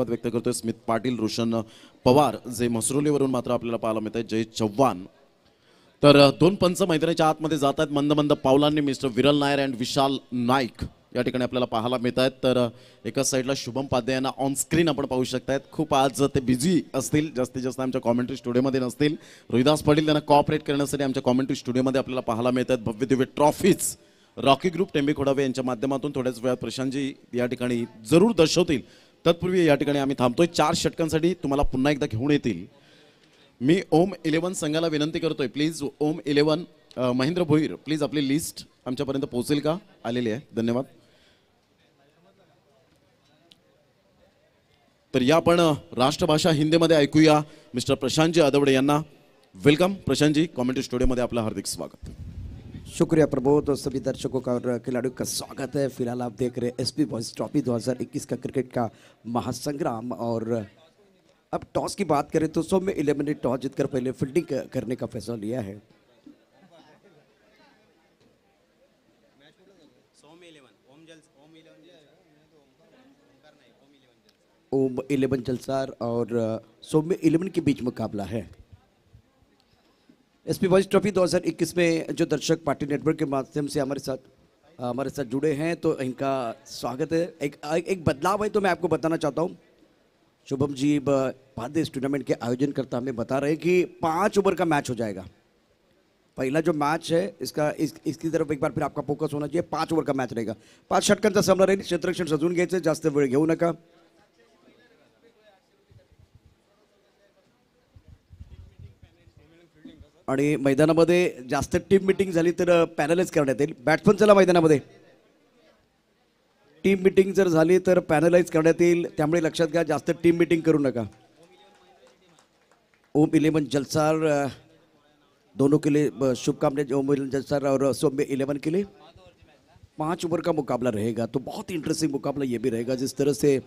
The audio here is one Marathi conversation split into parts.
धन्यवाद व्यक्त करतोय स्मित पाटील, रोशन पवार जे मसरोलीवरून मात्र आपल्याला पाहायला मिळत आहेत, जय चव्हाण। तर दोन पंच मैदानाच्या आतमध्ये जात आहेत मंद मंद पावलांनी, मिस्टर विरल नायर अँड विशाल नाईक या ठिकाणी आपल्याला पाहायला मिळत आहेत। तर एका साईडला शुभम पाध्ये यांना ऑन स्क्रीन आपण पाहू शकतायत, खूप आज ते बिझी असतील, जास्तीत जास्त आमच्या कॉमेंट्री स्टुडिओमध्ये नसतील। रोहिदास पाटील त्यांना कॉपरेट करण्यासाठी आमच्या कॉमेंट्री स्टुडिओमध्ये आपल्याला पाहायला मिळत आहेत। भव्य Divya trophies Rocky group Tembe खोडावे यांच्या माध्यमातून थोड्याच वेळात प्रशांतजी या ठिकाणी जरूर दर्शवतील। तत्पूर्वी या ठिकाणी आम्ही थांबतोय, 4 षटकांसाठी तुम्हाला पुन्हा एकदा घेऊन येतील। मी ओम 11 संघाला विनंती करतोय, प्लीज ओम 11 महेंद्र भोईर प्लीज आपली लिस्ट आमच्यापर्यंत पोहोचेल का? आलेली आहे, धन्यवाद। तर या आपण राष्ट्रभाषा हिंदीमध्ये ऐकूया मिस्टर प्रशांतजी आदवडे यांना। वेलकम प्रशांतजी, कॉमेंट्री स्टुडिओमध्ये आपलं हार्दिक स्वागत। शुक्रिया प्रबोध और सभी दर्शकों का और खिलाड़ियों का स्वागत है। फिलहाल आप देख रहे हैं एसपी बॉयज ट्रॉफी 2021 का क्रिकेट का महासंग्राम। और अब टॉस की बात करें तो सौम्य 11 ने टॉस जीतकर पहले फील्डिंग करने का फैसला लिया है। ओम 11 जलसार और सौम्य 11 के बीच मुकाबला है। एसपी बॉयज ट्रॉफी 2021 में जो दर्शक पार्टी नेटवर्क के माध्यम से हमारे साथ जुड़े हैं तो इनका स्वागत है। एक बदलाव है तो मैं आपको बताना चाहता हूँ। शुभम जी पाध्ये इस टूर्नामेंट के आयोजन करता हमें बता रहे हैं कि 5 ओवर का मैच हो जाएगा। पहला जो मैच है इसकी तरफ एक बार फिर आपका फोकस होना चाहिए। 5 ओवर का मैच रहेगा, 5 षटकांचा सामना राहील। क्षेत्ररक्षण सजवून घ्यायचं, जास्त वेळ घेऊ नका। आणि मैदानामध्ये जास्त टीम मीटिंग झाली तर पॅनलाइज करण्यात येईल। बॅट्समन चला मैदानामध्ये, टीम मीटिंग जर झाली तर पॅनलाइज करण्यात येईल, त्यामुळे लक्षात घ्या जास्त टीम मीटिंग करू नका। ओम 11 जलसार दोनों के लिए शुभकामनाएं। ओम 11 जलसार और सौम्य 11 के लिए 5 ओवर का मुकाबला रहेगा, तो बहुत ही इंटरेस्टिंग मुकाबला ये भी रहेगा। जिस तरह से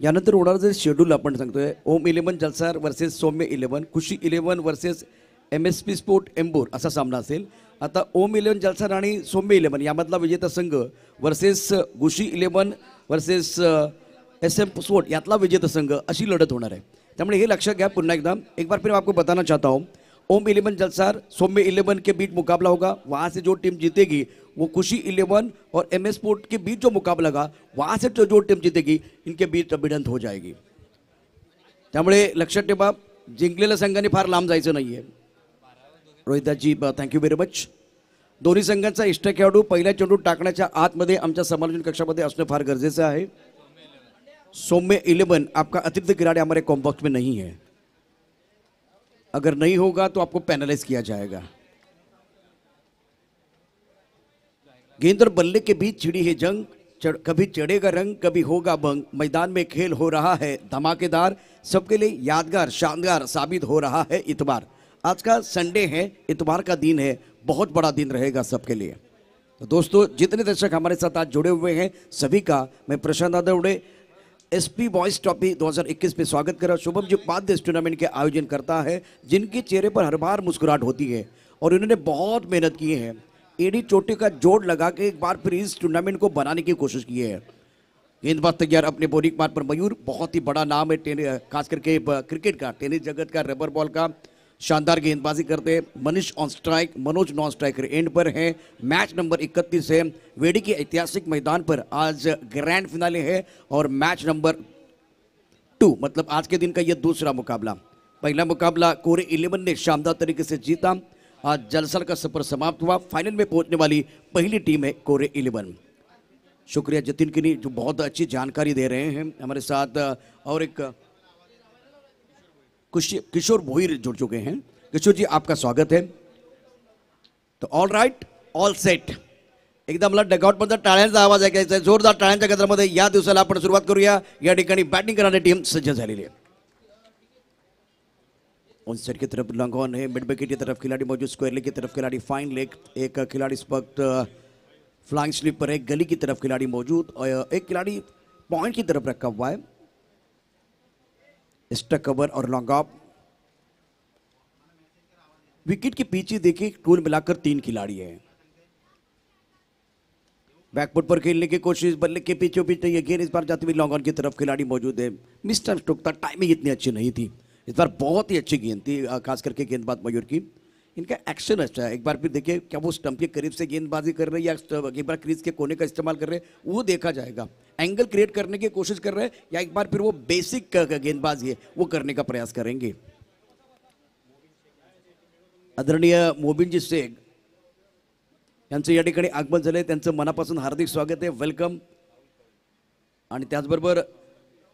यानंतर होणार जे शेड्यूल आपण सांगतोय, ओम 11 जलसार वर्सेस सौम्य 11, खुशी 11 वर्सेस MSP स्पोर्ट एम्बोर असा सामना असेल। आता ओम 11 जलसार आणि सौम्य 11 यामधला विजेता संघ वर्सेस खुशी 11 वर्सेस SM स्पोर्ट यातला विजेता संघ अशी लढत होणार है। त्यामुळे हे लक्षात घ्या। पुन्हा एकदा एक बार फिर आपको बताना चाहता हूँ, ओम 11 जलसार सौम्य 11 के बीच मुकाबला होगा। वहाँ से जो टीम जीतेगी वो खुशी 11 और MS स्पोर्ट के बीच जो मुकाबला होगा वहाँ से जो टीम जीतेगी इनके बीच भिडंत हो जाएगी। त्यामुळे लक्षात ठेवा, जिंकलेल्या संघाने फार लांब जायचं नाहीये। रोहिदाजी थँक्यू व्हेरी मच। दोन्ही संघांचा इष्ट खेळाडू पहिल्या चेंडू टाकण्याच्या आतमध्ये आमच्या समालोचन कक्षामध्ये असणं फार गरजेचं आहे। सौम्य 11 आपका अतिरिक्त खिलाड़ी हमारे कॉम्बॉक्स में नहीं है, अगर नहीं होगा तो आपको पेनलाइज किया जाएगा। गेंद और बल्ले के बीच छिड़ी है जंग, कभी चढ़ेगा रंग कभी होगा बंग। मैदान में खेल हो रहा है धमाकेदार, सबके लिए यादगार शानदार साबित हो रहा है इतबार। आज का संडे है, इतबार का दिन है, बहुत बड़ा दिन रहेगा सबके लिए। तो दोस्तों, जितने दर्शक हमारे साथ आज जुड़े हुए हैं सभी का मैं प्रशांत आदवड़े एसपी बॉयज ट्रॉफी 2021 में स्वागत कर रहा। शुभम जी पाध्ये इस टूर्नामेंट के आयोजन करता है, जिनके चेहरे पर हर बार मुस्कुराहट होती है और इन्होंने बहुत मेहनत की है। एडी चोटी का जोड़ लगा के एक बार फिर इस टूर्नामेंट को बनाने की कोशिश की है। गेंदबाज तैयार अपने बॉलिंग मार्ग पर मयूर, बहुत ही बड़ा नाम है खास करके क्रिकेट का, टेनिस जगत का, रबर बॉल का शानदार गेंदबाजी करते हैं। Manish on strike, Manoj non striker end पर हैं। मैच नंबर 31 है। वेडी के ऐतिहासिक मैदान पर आज ग्रैंड फिनाले है और मैच नंबर 2 मतलब आज के दिन का यह दूसरा मुकाबला। पहला मुकाबला कोरे 11 ने शानदार तरीके से जीता। आज जलसर का सफर समाप्त हुआ। फाइनल में पहुंचने वाली पहली टीम है कोरे 11। शुक्रिया जतिन किनी जो बहुत अच्छी जानकारी दे रहे हैं हमारे साथ। और एक किशोर भोईर जुड़ चुके हैं। किशोर जी आपका स्वागत है। तो ऑल राइट, ऑल सेट, एकदा मला डगआउट मध्ये टाळ्यांचा आवाज ऐकायचा आहे। जोरदार टाळ्यांच्या गजरामध्ये या दिवसाला आपण सुरुवात करूया। या ठिकाणी बॅटिंग करणारी टीम सज्ज झालेली है। ऑन सेट की तरफ लॉन्ग ऑन है, मिड विकेट की तरफ खिलाड़ी मौजूद, स्क्वायर लेग की तरफ खिलाड़ी, फाइन लेग, एक खिलाड़ी इस वक्त फ्लाइंग स्लिप पर है, गली की तरफ खिलाड़ी मौजूद और एक खिलाड़ी पॉइंट की तरफ रखा हुआ है। स्टक कवर और लॉन्ग ऑफ। विकेट के पीछे देखिए कुल मिलाकर 3 खिलाड़ी हैं। बैकफुट पर खेलने की कोशिश, बल्ले के पीछे पीछे ये गेंद इस बार जाती हुई लॉन्ग ऑन की तरफ खिलाड़ी मौजूद है। मिस्टर स्टोक था, टाइमिंग इतनी अच्छी नहीं थी। इस बार बहुत ही अच्छी गेंद थी, खास करके गेंदबाज मयूर की। इनका एक्शन अच्छा है। एक बार फिर देखिए क्या वो स्टंप के करीब से गेंदबाजी कर रहे हैं या एक बार क्रीज के कोने का इस्तेमाल कर रहे हैं, वो देखा जाएगा। एंगल क्रिएट करने की कोशिश कर रहे हैं या एक बार फिर वो बेसिक गेंदबाजी है वो करने का प्रयास करेंगे। आदरणीय मोबिनजी शेख यांचं या ठिकाणी आगमन झालंय, त्यांचं मनापासून हार्दिक स्वागत आहे, वेलकम। आणि त्याचबरोबर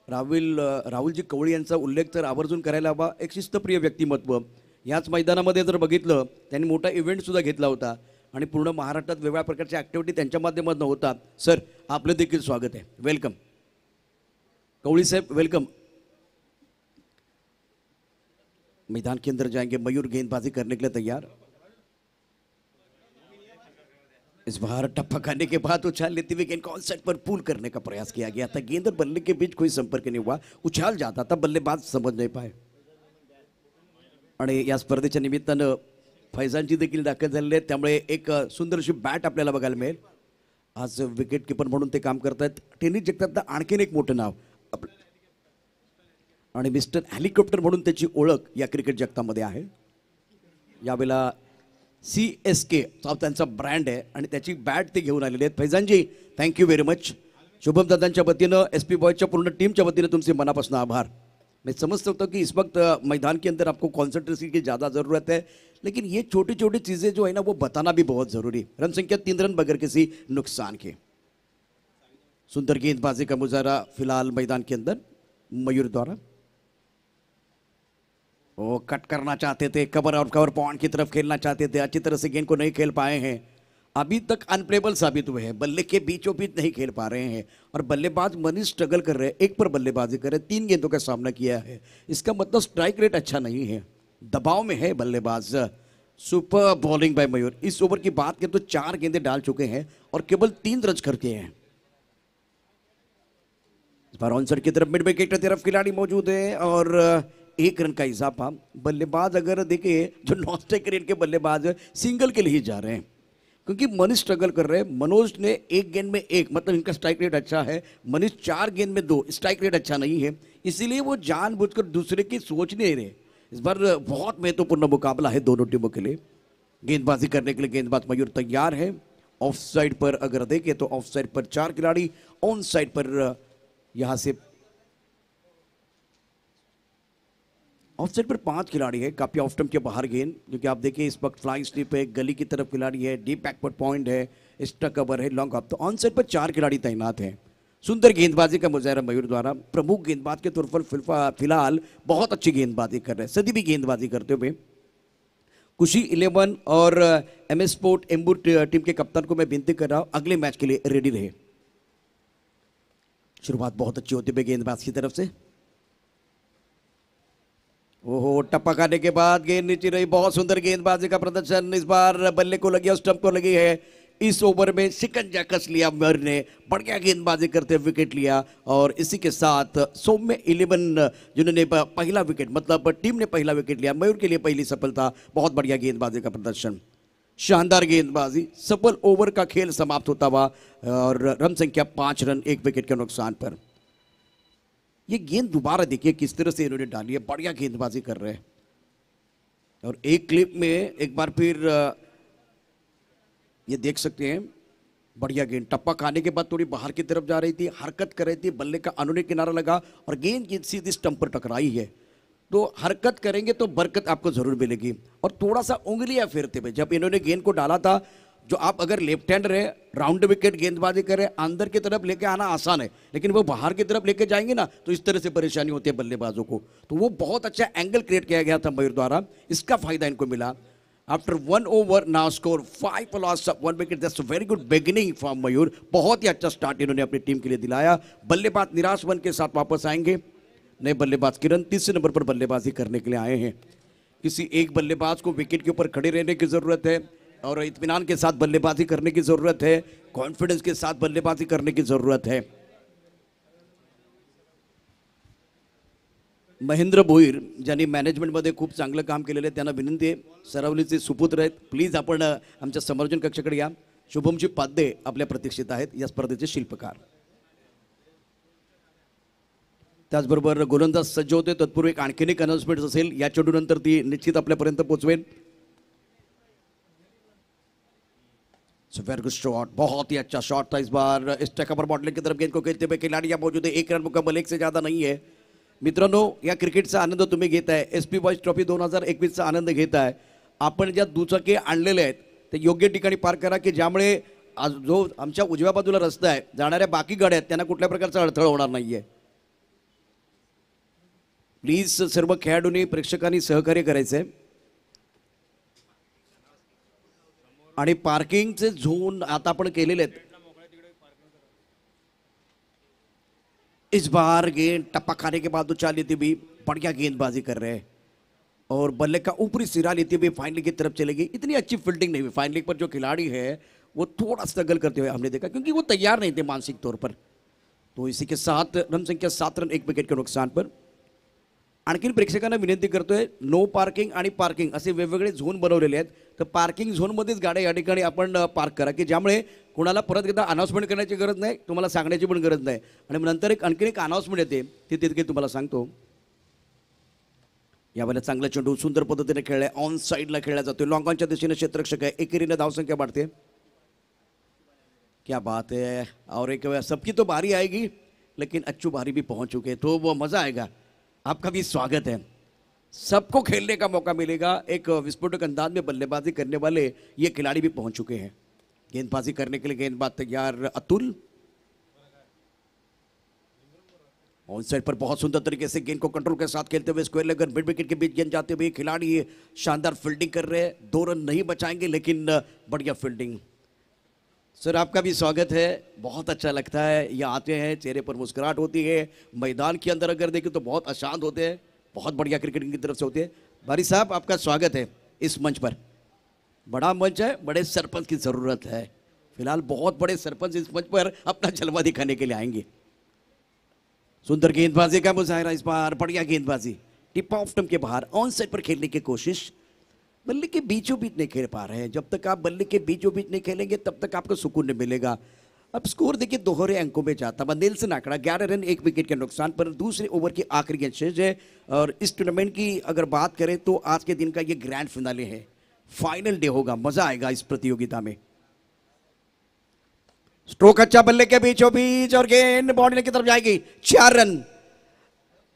राहुलजी कवळी यांचा उल्लेख तर आवर्जून करायला हवा। एक शिस्तप्रिय व्यक्तिमत्व, याच मैदानामध्ये जर बघितलं त्यांनी मोठा इव्हेंट सुद्धा घेतला होता आणि पूर्ण महाराष्ट्रात वेगवेगळ्या प्रकारच्या ॲक्टिव्हिटी त्यांच्या माध्यमातून होतात। सर आपलं देखील स्वागत आहे, वेलकम। कवळी साहेब वेलकम। मैदान के अंदर जाएंगे मयूर, गेंदबाजी करने के लिए तैयार। इस बार टप्पा खाने के बाद उछाल लेते हुए गेंद को ऑन साइड पर पुल करने का प्रयास किया गया था। गेंद और बल्ले के बीच कोई संपर्क नहीं हुआ, उछाल जाता था, बल्लेबाज समझ नहीं पाए। आणि या स्पर्धेच्या निमित्तानं फैजानजी देखील दाखल झालेले आहेत, त्यामुळे एक सुंदरशी बॅट आपल्याला बघायला मिळेल। आज विकेट कीपर म्हणून ते काम करतात। टेनिस जगतातलं आणखीन एक मोठं नाव आणि मिस्टर हेलिकॉप्टर म्हणून त्याची ओळख या क्रिकेट जगतामध्ये आहे। यावेळेला CSK त्यांचा ब्रँड आहे आणि त्याची बॅट ते घेऊन आलेले आहेत। फैजानजी थँक्यू व्हेरी मच। शुभम दादांच्या वतीनं SP बॉयच्या पूर्ण टीमच्या वतीनं तुमचे मनापासून आभार। मैं समझ सकता हूँ कि इस वक्त मैदान के अंदर आपको कॉन्सेंट्रेशन की ज़्यादा ज़रूरत है, लेकिन ये छोटी छोटी चीज़ें जो है ना वो बताना भी बहुत ज़रूरी। रन संख्या 3 रन बगैर किसी नुकसान के। सुंदर गेंदबाजी का मुजाहरा फिलहाल मैदान के अंदर मयूर द्वारा। वो कट करना चाहते थे, कवर और कवर पॉइंट की तरफ खेलना चाहते थे, अच्छी तरह से गेंद को नहीं खेल पाए हैं, अभी तक अनप्लेबल साबित हुए हैं। बल्ले के बीचों बीच नहीं खेल पा रहे हैं और बल्लेबाज मनीष स्ट्रगल कर रहे हैं, एक पर बल्लेबाजी कर रहे हैं, 3 गेंदों का सामना किया है। इसका मतलब स्ट्राइक रेट अच्छा नहीं है, दबाव में है बल्लेबाज। Super bowling bye Mayur. इस ओवर की बात करें तो 4 गेंदें डाल चुके हैं और केवल 3 रन करके हैं। इस बार ऑन साइड की तरफ मिड विकेट की तरफ खिलाड़ी मौजूद है और 1 रन का इजाफा। बल्लेबाज अगर देखें जो नॉन स्ट्राइक रेट के बल्लेबाज सिंगल के लिए जा रहे हैं, क्योंकि मनीष स्ट्रगल कर रहे हैं। मनोज ने 1 गेंद में 1, मतलब इनका स्ट्राइक रेट अच्छा है। मनीष 4 गेंद में 2, स्ट्राइक रेट अच्छा नहीं है, इसीलिए वो जानबूझकर दूसरे की सोच नहीं रहे। इस बार बहुत महत्वपूर्ण मुकाबला है दोनों टीमों के लिए। गेंदबाजी करने के लिए गेंदबाज मयूर तैयार है। ऑफ साइड पर अगर देखें तो ऑफ साइड पर 4 खिलाड़ी, ऑन साइड पर यहाँ से ऑफ साइड पर 5 खिलाड़ी है। काफी ऑफ स्टंप के बाहर गेंद, क्योंकि आप देखिए इस वक्त फ्लाइंग स्लिप है, गली की तरफ खिलाड़ी है, डीप बैकवर्ड पॉइंट है, स्टक कवर है, लॉन्ग ऑफ। तो ऑन साइड पर 4 खिलाड़ी तैनात हैं। सुंदर गेंदबाजी का मुजाहरा मयूर द्वारा। प्रमुख गेंदबाज के तौर पर फिलहाल बहुत अच्छी गेंदबाजी कर रहे हैं, सदी भी गेंदबाजी करते हुए। खुशी 11 और MS स्पोर्ट एम्बू टीम के कप्तान को मैं विनती कर रहा हूं अगले मैच के लिए रेडी रहे। शुरुआत बहुत अच्छी होती है गेंदबाज की तरफ से। ओहो, टप्पा खाने के बाद गेंद नीचे रही। बहुत सुंदर गेंदबाजी का प्रदर्शन। इस बार बल्ले को लगी और स्टंप को लगी है। इस ओवर में शिकंजा कस लिया मयूर ने, बढ़िया गेंदबाजी करते हुए विकेट लिया और इसी के साथ सौम्य 11 जिन्होंने पहला विकेट, मतलब टीम ने पहला विकेट लिया, मयूर के लिए पहली सफलता। बहुत बढ़िया गेंदबाजी का प्रदर्शन, शानदार गेंदबाजी। सफल ओवर का खेल समाप्त होता हुआ और रन संख्या 5 रन 1 विकेट के नुकसान पर। ये गेंद दोबारा देखिए किस तरह से इन्होंने डाली है, बढ़िया गेंदबाजी कर रहे हैं। और एक क्लिप में एक बार फिर ये देख सकते हैं, बढ़िया गेंद। टप्पा खाने के बाद थोड़ी बाहर की तरफ जा रही थी, हरकत कर रही थी, बल्ले का अनुने किनारा लगा और गेंद सीधी स्टंप पर टकराई है। तो हरकत करेंगे तो बरकत आपको जरूर मिलेगी। और थोड़ा सा उंगलियां फेरते हुए जब इन्होंने गेंद को डाला था, जो आप अगर लेफ्ट हैंड रहे, राउंड विकेट गेंदबाजी करें, अंदर की तरफ लेके आना आसान है, लेकिन वो बाहर की तरफ लेके जाएंगे ना तो इस तरह से परेशानी होती है बल्लेबाजों को। तो वो बहुत अच्छा एंगल क्रिएट किया गया था मयूर द्वारा, इसका फायदा इनको मिला। After 1 over now score 5 for loss of 1 wicket। That's a very good beginning from Mayur. बहुत ही अच्छा स्टार्ट इन्होंने अपनी टीम के लिए दिलाया। बल्लेबाज निराश मन के साथ वापस आएंगे। नए बल्लेबाज किरण 30 नंबर पर बल्लेबाजी करने के लिए आए हैं। किसी एक बल्लेबाज को विकेट के ऊपर खड़े रहने की जरूरत है और इत्मीनान के साथ बल्लेबाजी करने की जरूरत है, कॉन्फिडेंस के साथ बल्लेबाजी करने की जरूरत है। महेंद्र भोईर ज्यांनी मॅनेजमेंटमध्ये खूप चांगलं काम केलेलं आहे त्यांना विनंती आहे, सरावलीचे सुपुत्र आहेत, प्लीज आपण आमच्या समर्जन कक्षाकडे या. शुभमजी पाध्ये आपल्या प्रतीक्षित आहेत या स्पर्धेचे शिल्पकार. त्याचबरोबर गोलंदाज सज्ज होते, तत्पूर्वी एक आणखीन एक अनाउन्समेंट असेल, या चेंडूनंतर ती निश्चित आपल्यापर्यंत पोहोचवेल. वेरी गुड शॉट, बहुत ही अच्छा शॉट था इस बार. इस टका पर बॉटलिंग की तरफ गेंद को खेलते हुए खिलाड़ी यहाँ मौजूद है. 1 रन मुकम्मल, 1 से ज़्यादा नहीं है. मित्रांनो, या क्रिकेटचा आनंद तुम्ही घेताय, SP बॉयज ट्रॉफी 2021चा आनंद घेताय. आपण ज्या दुचाकी आणलेल्या आहेत ते योग्य ठिकाणी पार्क करा की ज्यामुळे जो आमच्या उजव्या बाजूला रस्ता आहे, जाणाऱ्या बाकी गाड्या आहेत त्यांना कुठल्या प्रकारचा अडथळा होणार नाहीये. प्लीज सर्व खेळाडूंनी प्रेक्षकांनी सहकार्य करायचंय. आणि पार्किंगचे झोन आता आपण केलेले आहेत. इस बार गेंद टप्पा खाने के बाद उछाल लेती हुई बढ़िया गेंदबाजी कर रहे हैं और बल्ले का ऊपरी सिरा लेते हुए फाइन लेग की तरफ चलेगी. इतनी अच्छी फील्डिंग नहीं हुई. फाइन लेग पर जो खिलाड़ी है वो थोड़ा स्ट्रगल करते हुए हमने देखा क्योंकि वो तैयार नहीं थे मानसिक तौर पर. तो इसी के साथ रन संख्या 7 रन 1 विकेट के नुकसान पर. आणखीन प्रेक्षकांना विनंती करतोय, नो पार्किंग आणि पार्किंग असे वेगवेगळे झोन बनवलेले आहेत. तर पार्किंग झोनमध्येच गाड्या या ठिकाणी आपण पार्क करा की ज्यामुळे कोणाला परत एकदा अनाउन्समेंट करण्याची गरज नाही, तुम्हाला सांगण्याची पण गरज नाही. आणि नंतर एक आणखीन एक अनाउन्समेंट येते ती तितके तुम्हाला सांगतो. यावेळेला चांगला चेंडू सुंदर पद्धतीने खेळलाय, ऑन साईडला खेळला जातोय, लॉंग ऑनच्या दिशेने क्षेत्ररक्षक आहे. एकेरीने धावसंख्या वाढते. क्या बात है. और एक सबकी तो बारी आएगी लेकिन अच्छू बारी भी पहुंच चुके हैं तो वो मज़ा आएगा. आपका भी स्वागत है. सबको खेलने का मौका मिलेगा. एक विस्फोटक अंदाज में बल्लेबाजी करने वाले ये खिलाड़ी भी पहुंच चुके हैं. गेंदबाजी करने के लिए गेंदबाज तैयार अतुल. ऑन साइड पर बहुत सुंदर तरीके से गेंद को कंट्रोल के साथ खेलते हुए स्क्वायर लेग मिड विकेट के बीच गेंद जाते हुए खिलाड़ी शानदार फील्डिंग कर रहे हैं. 2 रन नहीं बचाएंगे लेकिन बढ़िया फील्डिंग. सर आपका भी स्वागत है. बहुत अच्छा लगता है, यहाँ आते हैं चेहरे पर मुस्कुराहट होती है. मैदान के अंदर अगर देखें तो बहुत अशांत होते हैं, बहुत बढ़िया क्रिकेटिंग की तरफ से होते हैं. बारी साहब आपका स्वागत है इस मंच पर. बड़ा मंच है, बड़े सरपंच की ज़रूरत है. फिलहाल बहुत बड़े सरपंच इस मंच पर अपना जलवा दिखाने के लिए आएंगे. सुंदर गेंदबाजी का मुजाहरा इस बार, बढ़िया गेंदबाजी. टिप ऑफ स्टंप के बाहर ऑन साइड पर खेलने की कोशिश. बल्ले के बीचों बीच नहीं खेल पा रहे हैं. जब तक आप बल्ले के बीचों बीच नहीं खेलेंगे तब तक आपको सुकून नहीं मिलेगा. अब स्कोर देखिए दोहरे अंकों में जाता है. नेल्सन आंकड़ा 11 रन 1 विकेट के नुकसान पर. दूसरे ओवर की आखिरी गेंद शेष है. और इस टूर्नामेंट की अगर बात करें तो आज के दिन का ये ग्रैंड फिनाले है, फाइनल डे होगा. मजा आएगा इस प्रतियोगिता में. स्ट्रोक अच्छा बल्ले के बीचों बीच और गेंद बाउंड्री की तरफ जाएगी. 4 रन.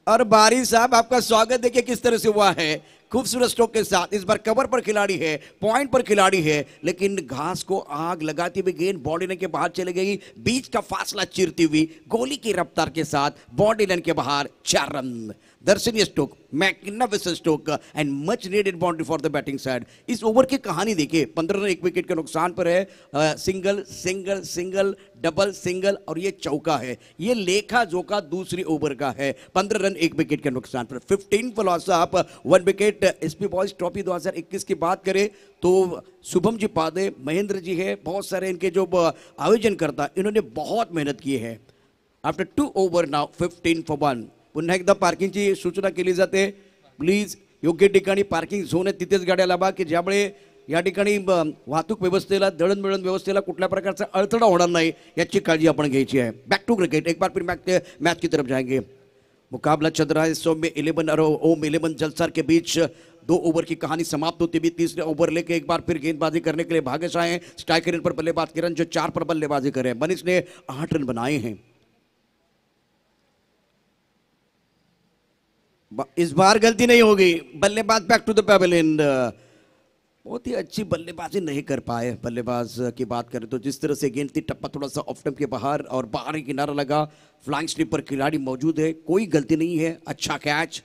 और बारी साहब आपका स्वागत देखिए किस तरह से हुआ है, खूबसूरत स्ट्रोक के साथ. इस बार कवर पर खिलाड़ी है, पॉइंट पर खिलाड़ी है, लेकिन घास को आग लगाती हुई गेंद बाउंड्री लाइन के बाहर चले गई. बीच का फासला चीरती हुई गोली की रफ्तार के साथ बाउंड्री लाइन के बाहर. 4 रन. दर्शनीय stroke, magnificent stroke end much needed boundary for the batting side. Is over की कहानी देखिए, 15 रन 1 विकेट के नुकसान पर है. Single single single double single और ये चौका है. ये लेखा जोखा दूसरी ओवर का है. 15 रन 1 विकेट के नुकसान पर. 15 for loss of 1 wicket. SP boys trophy 2021 की बात करें तो शुभम जी पादे, महेंद्र जी है, बहुत सारे इनके जो आयोजन करता इन्होंने बहुत मेहनत की है. After 2 over now 15 for 1. पुन्हा एकदा पार्किंगची सूचना केली जाते. प्लीज योग्य ठिकाणी पार्किंग झोन आहे तिथेच गाड्या लावा की ज्यामुळे या ठिकाणी वाहतूक व्यवस्थेला, दळणवळण व्यवस्थेला कुठल्या प्रकारचा अडथळा होणार नाही याची काळजी आपण घ्यायची है. Back to cricket. एक बार फिर मैच की तरफ जाएंगे. मुकाबला चल रहा है. सौम्य 11 और ओम 11 जलसार के बीच. 2 ओवर की कहानी समाप्त होती हुई तीसरे ओवर लेके एक बार फिर गेंदबाजी करने के लिए भागेश आए हैं. स्ट्राइकर पर बल्लेबाज किरण जो 4 पर बल्लेबाजी कर रहे हैं. मनीष ने 8 रन बनाए हैं. इस बार गलती नहीं होगी. बल्लेबाज बैक टू द पेविलियन. बहुत ही अच्छी बल्लेबाजी नहीं कर पाए. बल्लेबाज की बात करें तो जिस तरह से गेंद थी, टप्पा थोड़ा सा ऑफ स्टंप के बाहर और बाहरी किनारा लगा. फ्लाइंग स्लिप पर खिलाड़ी मौजूद है, कोई गलती नहीं है. अच्छा कैच.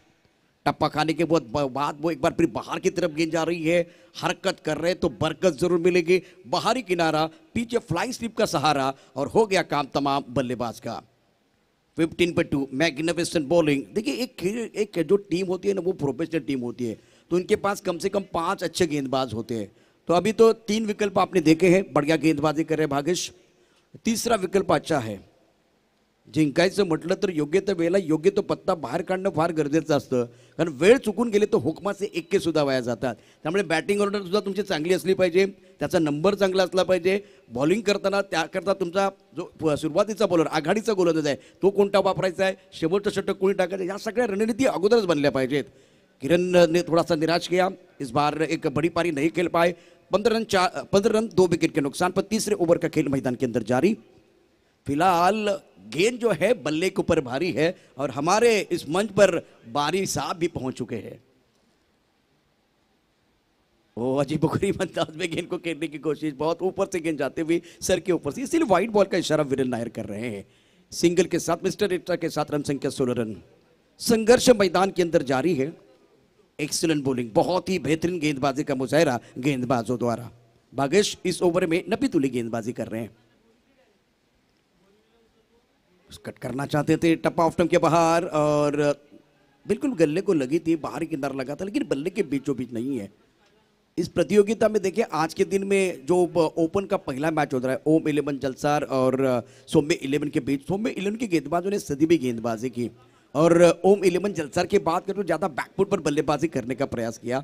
टप्पा खाने के बाद वो एक बार फिर बाहर की तरफ गेंद जा रही है. हरकत कर रहे तो बरकत जरूर मिलेगी. बाहरी किनारा, पीछे फ्लाइंग स्लिप का सहारा और हो गया काम तमाम बल्लेबाज का. 15 पर 2. Magnificent bowling. देखिए एक जो टीम होती है ना वो प्रोफेशनल टीम होती है तो इनके पास कम से कम 5 अच्छे गेंदबाज होते हैं. तो अभी तो 3 विकल्प आपने देखे हैं. बढ़िया गेंदबाजी कर रहे भागेश. तीसरा विकल्प अच्छा है. जिंकायचं म्हटलं तर योग्य त्या वेळेला योग्य तो पत्ता बाहेर काढणं फार गरजेचं असतं, कारण वेळ चुकून गेले तर हुकमाचे एक्के सुद्धा वाया जातात. त्यामुळे बॅटिंग ऑर्डर सुद्धा तुमची चांगली असली पाहिजे, त्याचा नंबर चांगला असला पाहिजे. बॉलिंग करताना त्याकरता तुमचा जो सुरुवातीचा बॉलर आघाडीचा गोलंदाज आहे तो कोणता वापरायचा आहे, शेवटचं षटक कोणी टाकायचं, या सगळ्या रणनीती अगोदरच बनल्या पाहिजेत. किरण ने थोड़ा सा निराश किया, इस बार एक बड़ी पारी नहीं खेल पाए. 15 रन 2 विकेट के नुकसान पर तीसरे ओवर का खेल मैदान के अंदर जारी. फिलहाल गेंद जो है बल्ले के ऊपर भारी है और हमारे इस मंच पर बारी साहब भी पहुंच चुके हैं. वो अजीब गरीब अंदाज में गेंद को खेलने की कोशिश, बहुत ऊपर से गेंद जाते हुए सर के ऊपर से, इसलिए वाइट बॉल का इशारा विरेन नायर कर रहे हैं. सिंगल के साथ मिस्टर एक्स्ट्रा के साथ रन संख्या 16 रन. संघर्ष मैदान के अंदर जारी है. एक्सीलेंट बॉलिंग, बहुत ही बेहतरीन गेंदबाजी का मुजाहरा गेंदबाजों द्वारा. भागेश इस ओवर में नपी तुली गेंदबाजी कर रहे हैं. कट करना चाहते थे, टप्पा ऑफ स्टंप के बाहर और बिल्कुल गले को लगी थी, बाहर किनारा लगा था, लेकिन बल्ले के बीचों बीच नहीं है. इस प्रतियोगिता में देखिए आज के दिन में जो ओपन का पहला मैच हो रहा है ओम 11 जलसार और सौम्य 11 के बीच, सौम्य 11 के गेंदबाजों ने सदी भी गेंदबाजी की और ओम 11 जलसार की बात करें तो ज़्यादा बैकफुट पर बल्लेबाजी करने का प्रयास किया.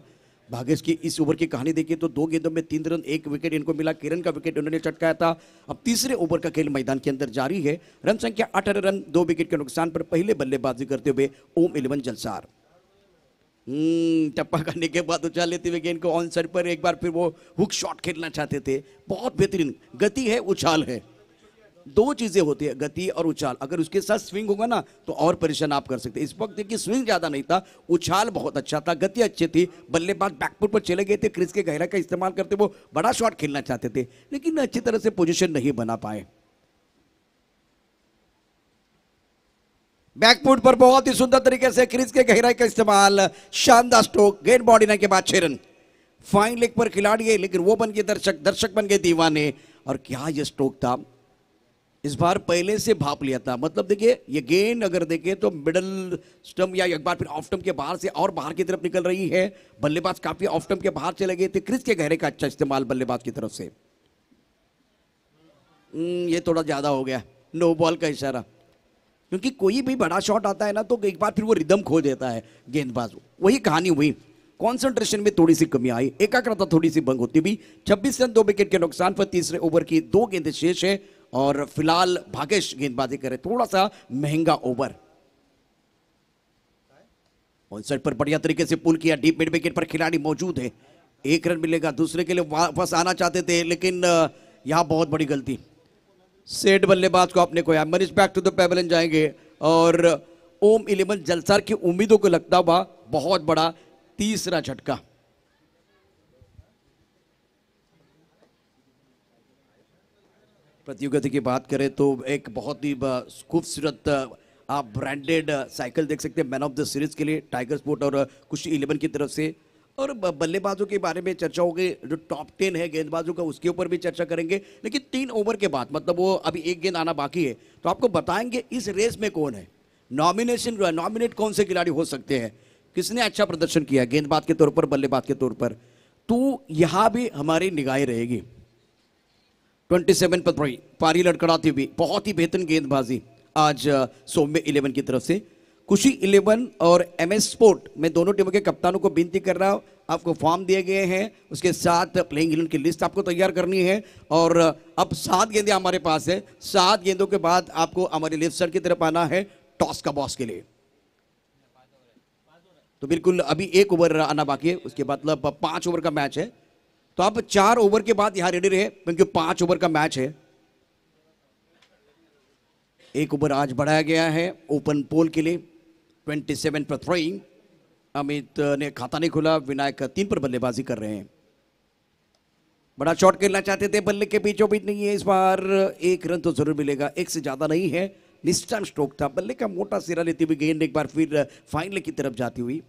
भागेश की इस ओवर की कहानी देखिए तो 2 गेंदों में 3 रन 1 विकेट इनको मिला. किरण का विकेट उन्होंने चटकाया था. अब तीसरे ओवर का खेल मैदान के अंदर जारी है. रन संख्या 18 रन 2 विकेट के नुकसान पर पहले बल्लेबाजी करते हुए ओम 11 जलसार. टप्पा करने के बाद उछाल लेते हुए गेंद को ऑन साइड पर एक बार फिर वो हुक शॉट खेलना चाहते थे. बहुत बेहतरीन गति है, उछाल है, दो चीजें होती है, गति और उछाल. अगर उसके साथ स्विंग होगा ना तो और परेशान आप कर सकते. इस वक्त देखिए स्विंग ज्यादा नहीं था, उछाल बहुत अच्छा था, गति अच्छी थी. बल्लेबाज बैकफुट पर चले गए थे, क्रीज के गहराई का इस्तेमाल करते वो बड़ा शॉट खेलना चाहते थे, लेकिन अच्छी तरह से पोजीशन नहीं बना पाए. बैकफुट पर बहुत ही सुंदर तरीके से क्रीज के गहराई का इस्तेमाल, शानदार स्ट्रोक, गेंद बॉडी ने के बाद 6 रन. फाइन लेग पर खिलाड़ी है लेकिन वो बन गए दर्शक, दर्शक बन गए दीवाने. और क्या ये स्ट्रोक था, इस बार पहले से भाप लिया था. मतलब देखिए ये गेंद अगर देखें तो मिडल स्टंप या एक बार फिर ऑफ स्टंप के बाहर से और बाहर की तरफ निकल रही है. बल्लेबाज काफी ऑफ स्टंप के बाहर चले गए थे. क्रीज के गहरे का अच्छा इस्तेमाल बल्लेबाज की तरफ से. ये थोड़ा ज्यादा हो गया, नो बॉल का इशारा, क्योंकि कोई भी बड़ा शॉट आता है ना तो एक बार फिर वो रिदम खो देता है गेंदबाज. वही कहानी हुई, कंसंट्रेशन में थोड़ी सी कमी आई, एकाग्रता थोड़ी सी भंग होती भी. 26 रन 2 विकेट के नुकसान पर तीसरे ओवर की 2 गेंदें शेष है और फिलहाल भागेश गेंदबाजी करे. थोड़ा सा महंगा ओवर. ऑन साइड पर बढ़िया तरीके से पुल किया, डीप मिड विकेट पर खिलाड़ी मौजूद है. 1 रन मिलेगा, दूसरे के लिए वापस आना चाहते थे लेकिन यहां बहुत बड़ी गलती. सेठ बल्लेबाज को आपने खोया. Manish back to the pavilion जाएंगे और ओम 11 जलसार की उम्मीदों को लगता हुआ बहुत बड़ा तीसरा झटका. प्रतियोगिता की बात करें तो एक बहुत ही खूबसूरत आप ब्रांडेड साइकिल देख सकते हैं मैन ऑफ द सीरीज के लिए टाइगर स्पोर्ट और खुशी 11 की तरफ से. और बल्लेबाजों के बारे में चर्चा होगी, जो टॉप 10 है गेंदबाजों का उसके ऊपर भी चर्चा करेंगे. लेकिन 3 ओवर के बाद मतलब वो अभी एक गेंद आना बाकी है तो आपको बताएंगे इस रेस में कौन है, नॉमिनेट कौन से खिलाड़ी हो सकते हैं, किसने अच्छा प्रदर्शन किया गेंदबाज के तौर पर बल्लेबाज के तौर पर. तो यहां भी हमारी निगाहें रहेगी. 27 पर पारी लड़खड़ाती हुई बहुत ही बेहतरीन गेंदबाजी आज सौम्य 11 की तरफ से. खुशी 11 और MS स्पोर्ट में दोनों टीमों के कप्तानों को विनती कर रहा हूं, आपको फॉर्म दिए गए हैं, उसके साथ प्लेइंग 11 की लिस्ट आपको तैयार करनी है. और अब 7 गेंदें हमारे पास है. 7 गेंदों के बाद आपको हमारे लेफ्ट साइड की तरफ आना है टॉस का बॉस के लिए. तो बिल्कुल अभी 1 ओवर आना बाकी है, उसके बाद मतलब 5 ओवर का मैच है. तो आप 4 ओवर के बाद यहां रेडी रहे क्योंकि 5 ओवर का मैच है. 1 ओवर आज बढ़ाया गया है ओपन पोल के लिए. 27 पर थ्रोइंग, अमित ने खाता नहीं खोला, विनायक 3 पर बल्लेबाजी कर रहे हैं. बड़ा शॉट खेलना चाहते थे, बल्ले के बीचों बीच नहीं है. इस बार 1 रन तो जरूर मिलेगा, 1 से ज्यादा नहीं है. निस्टन स्ट्रोक था, बल्ले का मोटा सिरा लेती हुई गेंद एक बार फिर फाइनल की तरफ जाती हुई.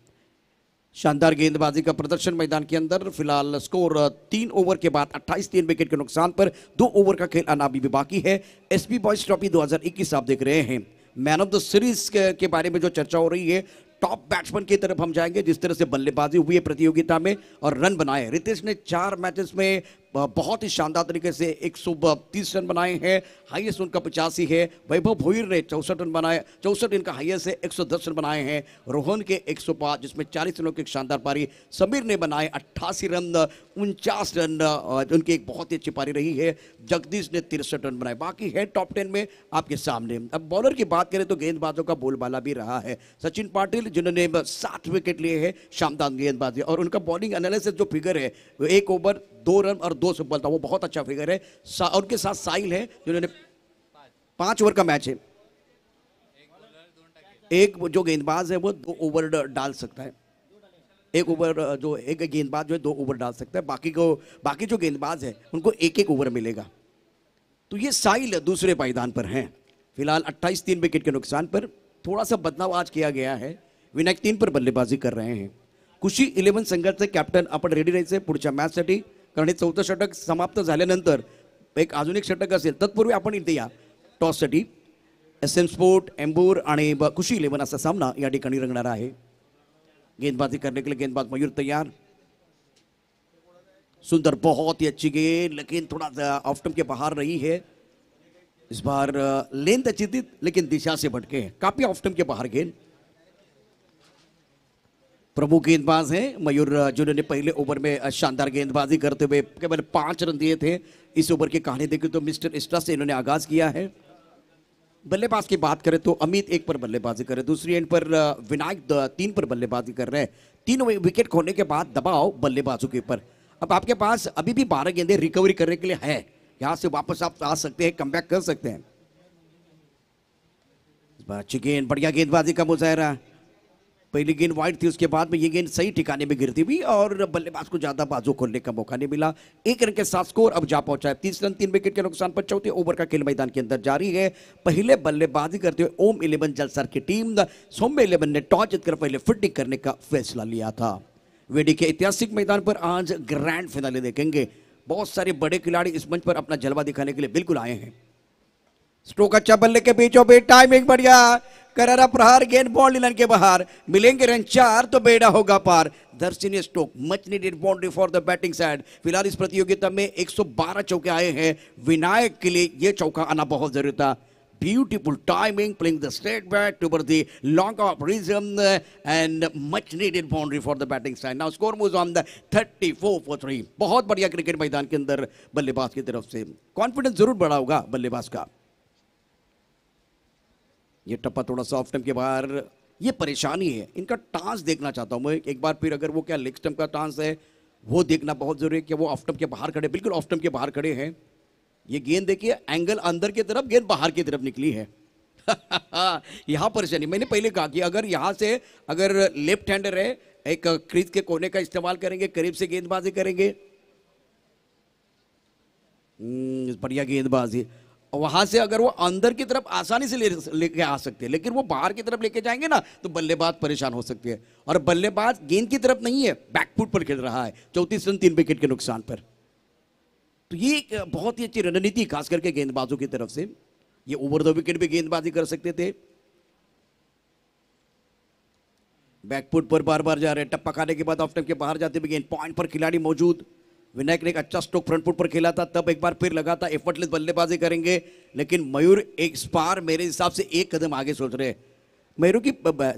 शानदार गेंदबाजी का प्रदर्शन मैदान के अंदर. फिलहाल स्कोर 3 ओवर के बाद 28 विकेट के नुकसान पर 2 ओवर का खेल आना अभी भी बाकी है. एसपी बॉयज ट्रॉफी 2021 आप देख रहे हैं. मैन ऑफ द सीरीज के बारे में जो चर्चा हो रही है, टॉप बैट्समैन की तरफ हम जाएंगे. जिस तरह से बल्लेबाजी हुई है प्रतियोगिता में और रन बनाए, रितेश ने 4 मैचेस में बहुत ही शानदार तरीके से 130 रन बनाए हैं, हाईएस्ट उनका 85 है। वैभव भोईर ने 64 रन बनाए, 64 इनका हाईएस्ट है, 110 रन बनाए हैं। रोहन के 105 जिसमें 40 रनों की एक शानदार पारी। समीर ने बनाए 88 रन, 49 रन उनकी एक बहुत ही अच्छी पारी रही है। जगदीश ने 63 रन बनाए। बाकी है टॉप 10 में आपके सामने। अब बॉलर की बात करें तो गेंदबाजों का बोलबाला भी रहा है। सचिन पाटिल जिन्होंने 7 विकेट लिए हैं, शानदार गेंदबाजी, और उनका बॉलिंग एनालिसिस जो फिगर है, 1 ओवर 2 रन और 2 सफलता, वो बहुत अच्छा फिगर है। उनके साथ साहिल है जिन्होंने 5 ओवर का मैच है। एक जो गेंदबाज है वो 2 ओवर डाल सकता है। एक गेंदबाज जो है 2 ओवर डाल सकता है। बाकी जो गेंदबाज है उनको 1-1 ओवर मिलेगा। तो ये साहिल दूसरे पायदान पर हैं। फिलहाल 28 3 विकेट के नुकसान पर। थोड़ा सा बदलाव आज किया गया है। विनायक 3 पर बल्लेबाजी कर रहे हैं। कुशी 11 संघाचे कॅप्टन आपण रेडी राहायचे पुढच्या मॅचसाठी, कारण हे 4थं षटक समाप्त झाल्यानंतर एक अजून एक षटक असेल। तत्पूर्वी आपण इथे या टॉससाठी SM स्पोर्ट, एम्बूर आणि कुशी 11 असा सामना या ठिकाणी रंगणार आहे। गेंदबाजी करने के लिए गेंदबाज मयूर तैयार। सुंदर, बहुत ही अच्छी गेंद, लेकिन थोड़ा सा ऑफ स्टंप के बाहर रही है। इस बार लेंथ अच्छी थी लेकिन दिशा से भटके हैं, काफी ऑफ स्टंप के बाहर गेंद। प्रमुख गेंदबाज हैं मयूर, जिन्होंने पहले ओवर में शानदार गेंदबाजी करते हुए केवल 5 रन दिए थे। इस ओवर की कहानी देखें तो मिस्टर इस्ट्रा से इन्होंने आगाज किया है। बल्लेबाज की बात करें तो अमित 1 पर बल्लेबाजी कर रहे हैं, दूसरी एंड पर विनायक 3 पर बल्लेबाजी कर रहे हैं। 3 विकेट खोने के बाद दबाव बल्लेबाजों के ऊपर। अब आपके पास अभी भी 12 गेंदें रिकवरी करने के लिए है, यहां से वापस आप आ सकते हैं, कमबैक कर सकते हैं। अच्छी गेंद, बढ़िया गेंदबाजी का मुजाहरा। पहली गेंद वाइड थी, उसके बाद में ये गेंद सही ठिकाने में गिरती हुई और बल्लेबाज को ज्यादा बाजू खोलने का मौका नहीं मिला। 1 रन के साथ स्कोर अब जा पहुंचा है 30 रन 3 विकेट के नुकसान पर। 4थे ओवर का खेल मैदान के अंदर जारी है। पहले बल्लेबाजी करते हुए ओम 11 जलसर की टीम, सौम्य 11 ने टॉस जीतकर पहले फील्डिंग करने का फैसला लिया था। वेडी के ऐतिहासिक मैदान पर आज ग्रैंड फिनाले देखेंगे। बहुत सारे बड़े खिलाड़ी इस मंच पर अपना जलवा दिखाने के लिए बिल्कुल आए हैं। स्ट्रोक अच्छा, बल्ले के बीचों बीच टाइमिंग बढ़िया, करारा प्रहार, गेंद बाउंड्री लाइन के बाहर। मिलेंगे रन 4 तो बेड़ा होगा पार। दर्शनीय stroke, much needed boundary for the batting side. फिलहाल इस प्रतियोगिता में 112 चौके आए हैं। विनायक के लिए यह चौका आना बहुत जरूरी था। Beautiful timing, playing the straight bat toward the long off rhythm and much needed boundary for the batting side. Now score moves on the 34 for 3. बहुत बढ़िया क्रिकेट मैदान के अंदर बल्लेबाज की तरफ से कॉन्फिडेंस जरूर बढ़ा होगा बल्लेबाज का। ये टप्पा थोड़ा सा ऑफ स्टंप के बाहर, ये परेशानी है। इनका टांस देखना चाहता हूं मैं एक बार फिर, अगर वो क्या लेग स्टंप का टांस है वो देखना बहुत जरूरी है कि वो ऑफ स्टंप के बाहर खड़े, बिल्कुल ऑफ स्टंप के बाहर खड़े हैं। ये गेंद देखिए, एंगल अंदर की तरफ, गेंद बाहर की तरफ निकली है। यहां परेशानी, मैंने पहले कहा कि अगर यहां से अगर लेफ्ट हैंडर है, एक क्रीज के कोने का इस्तेमाल करेंगे, करीब से गेंदबाजी करेंगे। बढ़िया गेंदबाजी। वहां से अगर वो अंदर की तरफ आसानी से लेके आ सकते हैं, लेकिन वो बाहर की तरफ लेके जाएंगे ना तो बल्लेबाज परेशान हो सकते हैं। और बल्लेबाज गेंद की तरफ नहीं है, बैकफुट पर खेल रहा है। 34 रन 3 विकेट के नुकसान पर। तो ये एक बहुत ही अच्छी रणनीति खास करके गेंदबाजों की तरफ से। ये ओवर द विकेट भी गेंदबाजी कर सकते थे। बैकफुट पर बार बार जा रहे हैं, टप्पा खाने के बाद ऑफ स्टंप के बाहर जाते हुए गेंद पॉइंट पर खिलाड़ी मौजूद। विनायक ने एक अच्छा स्ट्रोक फ्रंट फुट पर खेला था, तब एक बार फिर लगा था एफर्टलेस बल्लेबाजी करेंगे, लेकिन मयूर एक बार मेरे हिसाब से 1 कदम आगे सोच रहे हैं। मयूरों की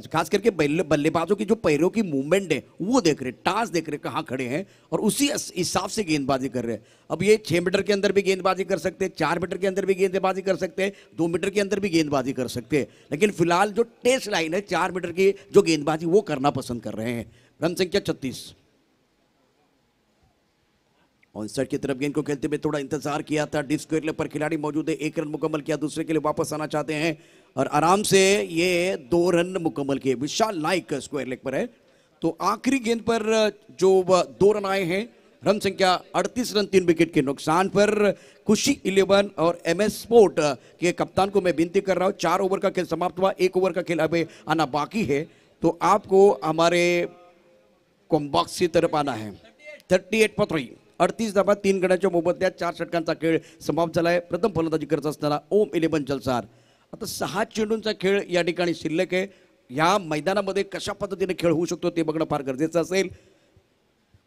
खास करके बल्लेबाजों की जो पैरों की मूवमेंट है वो देख रहे, टांस देख रहे कहाँ खड़े हैं और उसी हिसाब से गेंदबाजी कर रहे हैं। अब ये 6 मीटर के अंदर भी गेंदबाजी कर सकते हैं, 4 मीटर के अंदर भी गेंदबाजी कर सकते हैं, 2 मीटर के अंदर भी गेंदबाजी कर सकते हैं, लेकिन फिलहाल जो टेस्ट लाइन है 4 मीटर की जो गेंदबाजी वो करना पसंद कर रहे हैं। रन संख्या 36। ऑन साइड की तरफ गेंद को खेलते हुए थोड़ा इंतजार किया था, डीप स्क्वायर पर खिलाड़ी मौजूद है। 1 रन मुकम्मल किया, दूसरे के लिए वापस आना चाहते हैं और आराम से ये 2 रन मुकम्मल किए। विशाल नाइक स्क्वायर लेग पर है। तो आखिरी गेंद पर जो 2 रन आए हैं, रन संख्या 38 रन 3 विकेट के नुकसान पर। खुशी 11 और MS स्पोर्ट के कप्तान को मैं विनती कर रहा हूं, 4 ओवर का खेल समाप्त हुआ, 1 ओवर का खेल अभी आना बाकी है, तो आपको हमारे कॉम्बॉक्स की तरफ आना है। 38 for 3, 38 धावा 3 गड्याच्या मोबदल्यात 4 षटकांचा खेळ समाप्त झालाय। प्रथम फलंदाजी करत असताना ओम 11 जलसार। आता 6 चेंडूंचा खेळ या ठिकाणी शिल्लक आहे। या मैदानामध्ये कशा पद्धतीने खेळ होऊ शकतो ते बघणं फार गरजेचं असेल।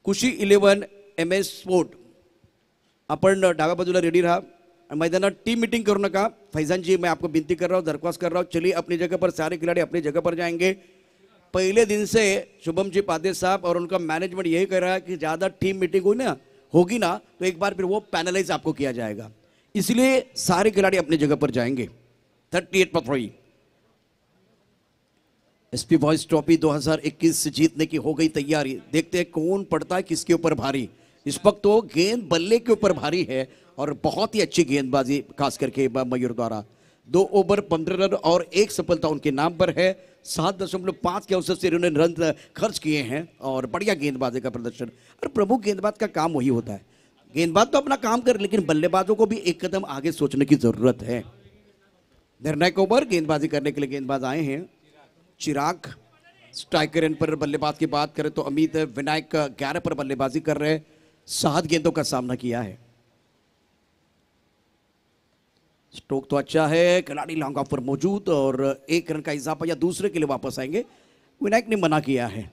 खुशी 11 MS स्पोर्ट आपण डाव्या बाजूला रेडी रहा, मैदानात टीम मीटिंग करू नका। फैजान जी, मैं आपको विनती कर रहा हूँ, दरख्वास्त कर रहा हूँ, चलिए अपनी जगह पर, सारे खिलाड़ी अपनी जगह पर जाएंगे। पहले दिन से शुभम जी पादे साहब और उनका मैनेजमेंट यही कर रहा है कि ज़्यादा टीम मीटिंग होगी ना तो एक बार फिर वो पैनलाइज आपको किया जाएगा, इसलिए सारे खिलाड़ी अपनी जगह पर जाएंगे। 38 एसपी वॉइस ट्रॉफी 2021 जीतने की हो गई तैयारी। देखते हैं कौन पड़ता है किसके ऊपर भारी। इस वक्त तो गेंद बल्ले के ऊपर भारी है और बहुत ही अच्छी गेंदबाजी खास करके मयूर द्वारा। 2 ओवर 15 रन और 1 सफलता उनके नाम पर है। 7.5 के औसत से इन्होंने रन खर्च किए हैं और बढ़िया गेंदबाजी का प्रदर्शन। और प्रमुख गेंदबाज का काम वही होता है, गेंदबाज तो अपना काम कर, लेकिन बल्लेबाजों को भी एक कदम आगे सोचने की जरूरत है। निर्णायक ओवर गेंदबाजी करने के लिए गेंदबाज आए हैं चिराग। स्ट्राइकर एंड पर बल्लेबाज की बात करें तो अमित विनायक 11 पर बल्लेबाजी कर रहे हैं, 7 गेंदों का सामना किया है। स्ट्रोक तो अच्छा है, खिलाड़ी लॉन्ग ऑफ पर मौजूद और 1 रन का इजाफा या दूसरे के लिए वापस आएंगे, विनायक ने मना किया है।